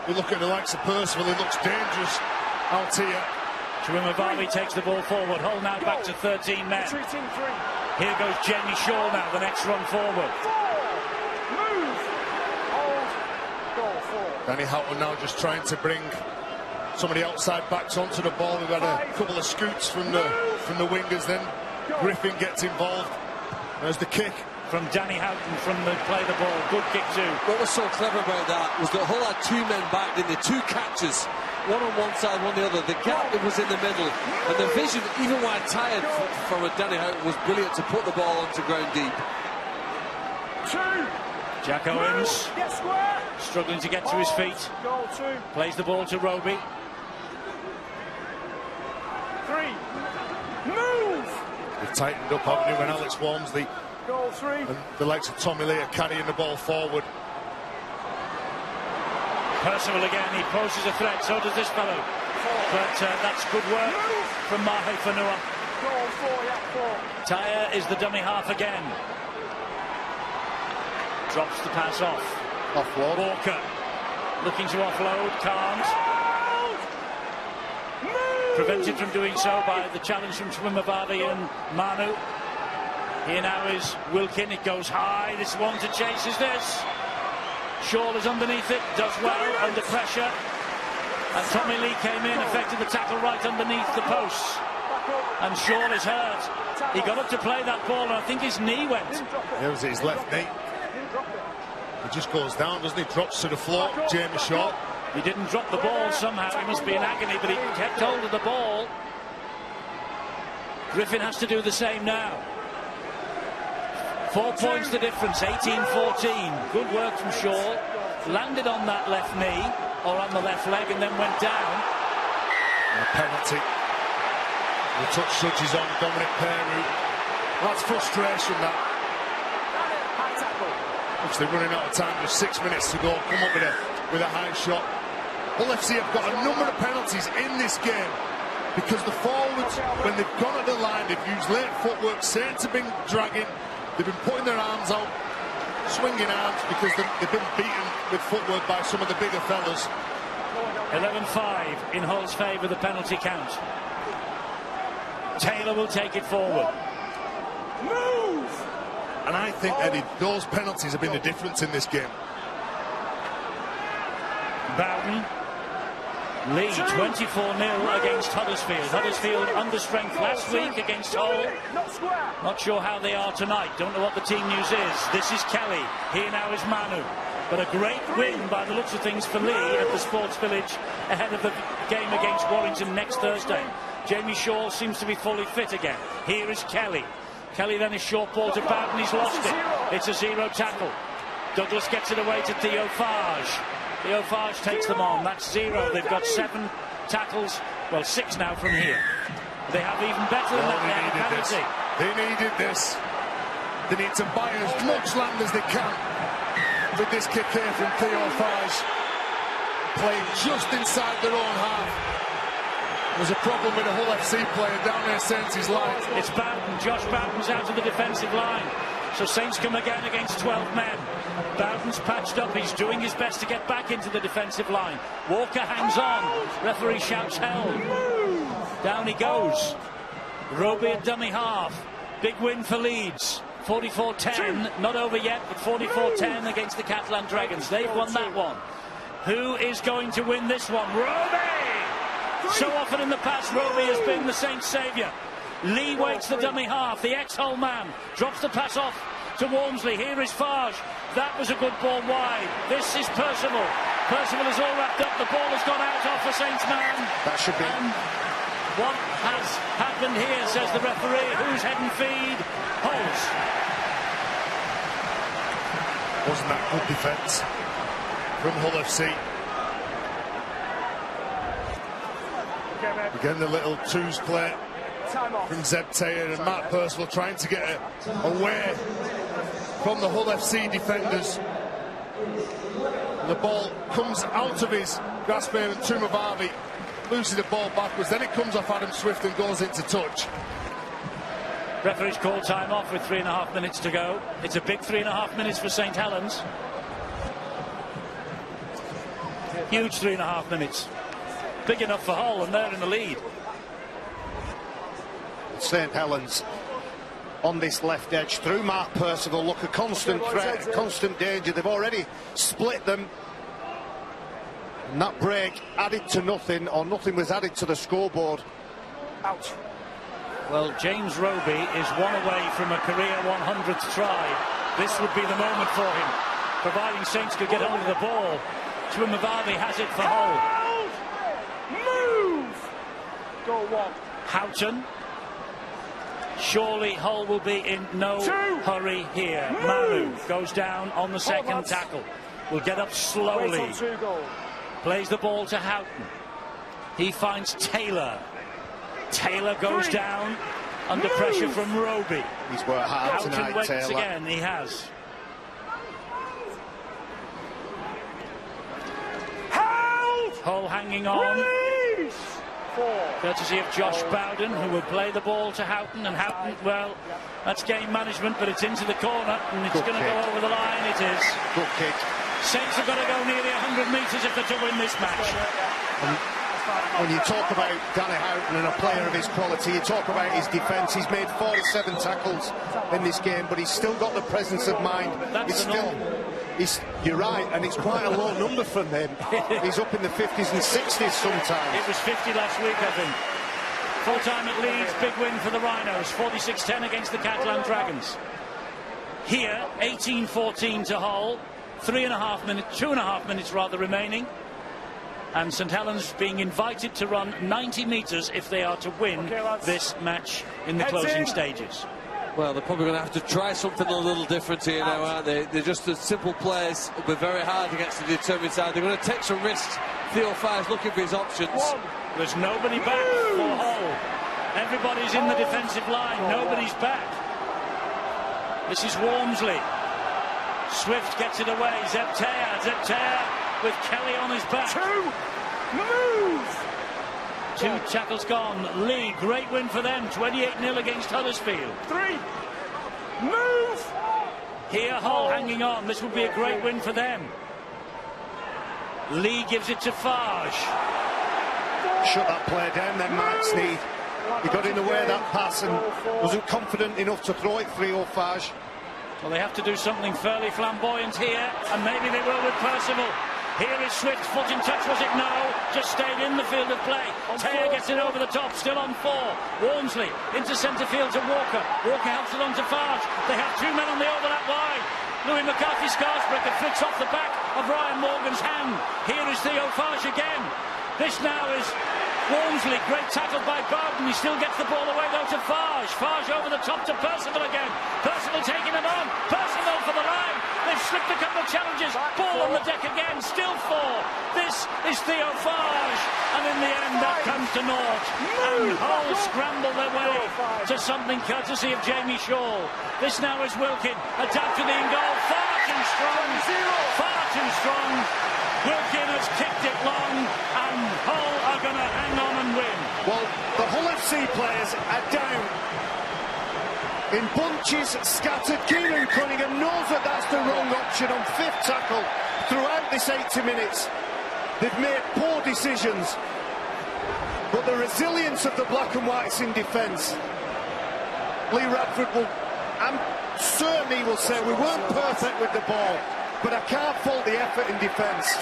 you look at the likes of Percival, he looks dangerous out here. Chimamavavi takes the ball forward. Hull now back to 13 men. Here goes Jamie Shaw now, the next run forward. Move! Hold. Goal 4. Danny Houghton now just trying to bring some of the outside backs onto the ball. We've had a couple of scoots from the wingers, then Griffin gets involved. There's the kick. From Danny Houghton from the play the ball. Good kick too. What was so clever about that was that Hull had 2 men back, didn't they? 2 catches. One on one side, one the other. The gap that was in the middle. And the vision, even while tired from Danny Houghton, was brilliant to put the ball onto ground deep. 2. Jack Owens. Get square. Struggling to get to his feet. Goal 2. Plays the ball to Roby. 3. Move! They've tightened up, haven't they, when Alex Walmsley Goal 3. and the likes of Tommy Lee are carrying the ball forward. Percival again, he poses a threat, so does this fellow. But that's good work from Mahe Fanua. Goal 4, yeah, 4. Tyre is the dummy half again. Drops the pass off. Offload. Walker looking to offload, can't. Prevented from doing so by the challenge from Chimamavavi and Manu. Here now is Wilkin, it goes high, this one to chase is this. Shaw is underneath it, does well under pressure. And Tommy Lee came in, effected the tackle right underneath the posts. And Shaw is hurt. He got up to play that ball and I think his knee went. It was his left knee. He just goes down, doesn't he? Drops to the floor, Jamie Shaw. He didn't drop the ball somehow, he must be in agony, but he kept hold of the ball. Griffin has to do the same now. 4 points the difference, 18-14. Good work from Shaw. Landed on that left knee, or on the left leg, and then went down. And a penalty. The touch touches on Dominic Peru. That's frustration, that. Obviously running out of time, just 6 minutes to go. Come up with a high shot. Hull FC have got a number of penalties in this game because the forwards, when they've gone at the line, they've used late footwork, Saints have been dragging, they've been putting their arms out, swinging arms because they've been beaten with footwork by some of the bigger fellas. 11-5 in Hull's favour, the penalty count. Taylor will take it forward. Move! And I think, Eddie, those penalties have been the difference in this game. Bowden lead 24-0 against Huddersfield. Huddersfield under strength last week against Hull. Not sure how they are tonight. Don't know what the team news is. This is Kelly. Here now is Manu. But a great win by the looks of things for Lee at the Sports Village ahead of the game against Warrington next Thursday. Jamie Shaw seems to be fully fit again. Here is Kelly. Kelly then is short ball to Bowden. He's lost it. It's a 0 tackle. Douglas gets it away to Theo Farge. Theo Farge takes them on. That's 0. They've got 7 tackles. Well, 6 now from here. They have even better than that. They have a penalty. They needed this. They need to buy as much land as they can with this kick here from Theo Farge. Playing just inside their own half. There's a problem with a Hull FC player down there, Saints' line. It's Bowden. Josh Bowden's out of the defensive line. So Saints come again against 12 men. Bowden's patched up. He's doing his best to get back into the defensive line. Walker hangs on. Referee shouts held. Down he goes. Roby at dummy half. Big win for Leeds. 44-10. Not over yet, but 44-10 against the Catalan Dragons. They've won that one. Who is going to win this one? Roby! So often in the past, Roby has been the Saints' saviour. Lee waits the dummy half. The ex-Hull man drops the pass off to Walmsley. Here is Farge. That was a good ball wide. This is Percival. Percival is all wrapped up. The ball has gone out off the Saints man. That should be. And what has happened here, says the referee. Who's head and feed? Hulls. Wasn't that good defence from Hull FC? Again, the little twos play from Zeb Taylor and Matt Percival trying to get away from the Hull FC defenders. The ball comes out of his grasp here, and Chimamavavi losing the ball backwards. Then it comes off Adam Swift and goes into touch. Referee's called time off with 3.5 minutes to go. It's a big 3.5 minutes for St Helens. Huge 3.5 minutes. Big enough for Hull, and they're in the lead. St Helens on this left edge through Mark Percival. Look, a constant threat, a constant danger. They've already split them. And that break added to nothing, or nothing was added to the scoreboard. Out. Well, James Roby is one away from a career 100th try. This would be the moment for him, providing Saints could get hold of the ball. Twimavavi has it for Hull. Move! Go one. Houghton. Surely Hull will be in no hurry here. Maru goes down on the second tackle. Will get up slowly. Plays the ball to Houghton. He finds Taylor. Taylor goes down under pressure from Roby. He's worked hard Houghton tonight, waits Taylor. again. He has. Hull hanging on. Courtesy of Josh Bowden, who will play the ball to Houghton. And Houghton, well, that's game management, but it's into the corner, and it's going to go over the line. It is. Good kick. Saints have got to go nearly 100 metres if they're to win this match. And when you talk about Danny Houghton and a player of his quality, you talk about his defence. He's made 47 tackles in this game, but he's still got the presence of mind. You're right, and it's quite a low number from him. He's up in the 50s and 60s sometimes. It was 50 last week, I think. Full time at Leeds, big win for the Rhinos, 46-10 against the Catalan Dragons. Here, 18-14 to Hull, 2.5 minutes rather remaining. And St Helens being invited to run 90 metres if they are to win this match in the closing stages. Well, they're probably going to have to try something a little different here now, aren't they? They're just the simple players will be very hard against the determined side. They're going to take some risks. Theo Fire's looking for his options. There's nobody back for Hull. Everybody's in the defensive line. Nobody's back. This is Walmsley. Swift gets it away. Zeptea with Kelly on his back. Move! 2 tackles gone. Lee, great win for them. 28-0 against Huddersfield. 3. Move! Here, Hull hanging on. This would be a great win for them. Lee gives it to Farge. Shut that play down then, Mike Sneed. He got in the way of that pass and wasn't confident enough to throw it free or Farge. Well, they have to do something fairly flamboyant here, and maybe they will with Percival. Here is Swift, foot in touch, was it? No, just stayed in the field of play. Taylor gets it over the top, still on 4. Walmsley into centre field to Walker. Walker helps it on to Farge. They have 2 men on the overlap wide. Louis McCarthy-Scarsbreaker flicks off the back of Ryan Morgan's hand. Here is Theo Farge again. This now is Walmsley, great tackle by Bowden. He still gets the ball away though to Farge. Farge over the top to Percival again. Percival taking it on. Percival for the line. They've slipped a couple of challenges. Ball on the deck again. Still 4. This is Theo Farge. And in the end that comes to naught. And Hull scramble their way to something courtesy of Jamie Shaw. This now is Wilkin. Adapt to the in goal. Far too strong. Far too strong. Wilkin has kicked it long, and Hull are going to hang on and win. Well, the Hull FC players are down in bunches, scattered. Keenan Cunningham knows that that's the wrong option on 5th tackle throughout this 80 minutes. They've made poor decisions, but the resilience of the black and whites in defence. Lee Radford will, and certainly will say, we weren't perfect with the ball, but I can't fault the effort in defence.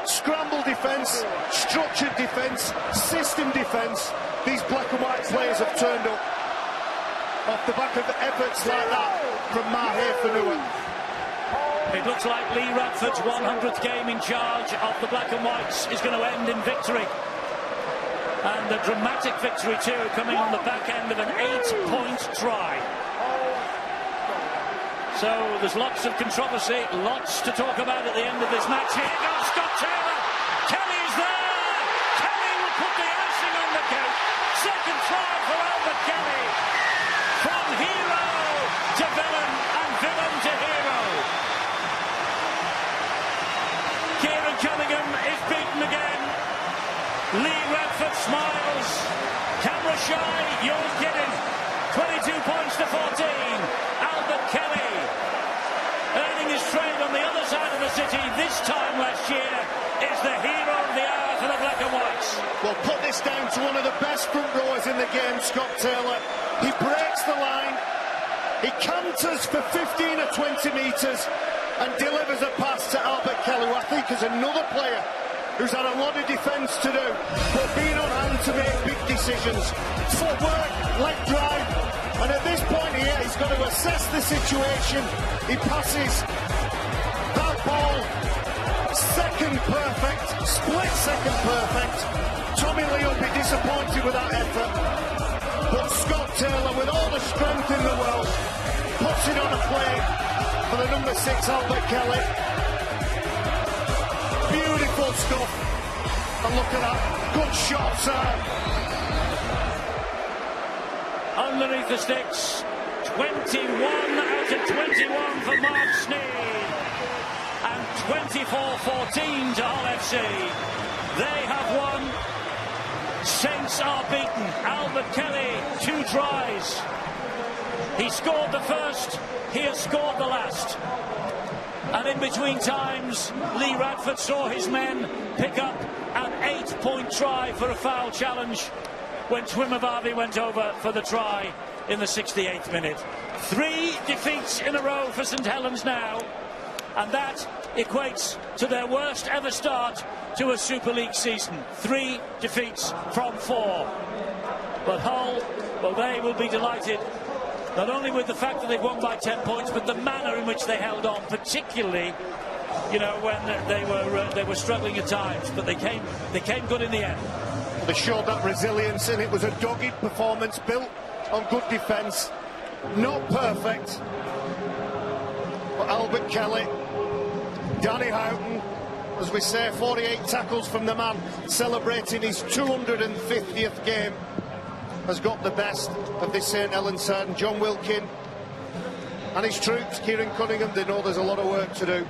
Scramble defence, structured defence, system defence. These black and white players have turned up off the back of efforts like that from Mahe Fanua. It looks like Lee Radford's 100th game in charge of the black and whites is going to end in victory. And a dramatic victory too, coming on the back end of an 8-point try. So there's lots of controversy, lots to talk about at the end of this match. Here goes Scott Taylor. Kelly's there. Kelly will put the icing on the cake. Second try for Albert Kelly. From hero to villain and villain to hero. Kieran Cunningham is beaten again. Lee Radford smiles. Camera shy, you're kidding. 22 points to 14. Albert Kelly earning his trade on the other side of the city this time last year is the hero of the hour for the black and whites. Well, put this down to one of the best front rowers in the game, Scott Taylor. He breaks the line, he canters for 15 or 20 metres and delivers a pass to Albert Kelly, who I think is another player who's had a lot of defence to do, but being on hand to make big decisions. Footwork, leg drive, and at this point here, he's got to assess the situation. He passes that ball, second perfect, split second perfect. Tommy Lee will be disappointed with that effort, but Scott Taylor, with all the strength in the world, puts it on a plate for the number 6 Albert Kelly. Beautiful stuff, and look at that, good shot, sir. Underneath the sticks, 21 out of 21 for Mark Sneed, and 24-14 to Hull FC. They have won. Saints are beaten. Albert Kelly, 2 tries. He scored the first, he has scored the last. And in between times, Lee Radford saw his men pick up an 8-point try for a foul challenge when Twimavavi went over for the try in the 68th minute. 3 defeats in a row for St Helens now, and that equates to their worst ever start to a Super League season. 3 defeats from 4. But Hull, well, they will be delighted not only with the fact that they've won by 10 points, but the manner in which they held on, particularly, you know, when they were struggling at times. But they came good in the end. They showed that resilience, and it was a dogged performance built on good defence. Not perfect, but Albert Kelly, Danny Houghton, as we say, 48 tackles from the man, celebrating his 250th game, has got the best of this St Helens side. And John Wilkin and his troops, Kieran Cunningham, they know there's a lot of work to do.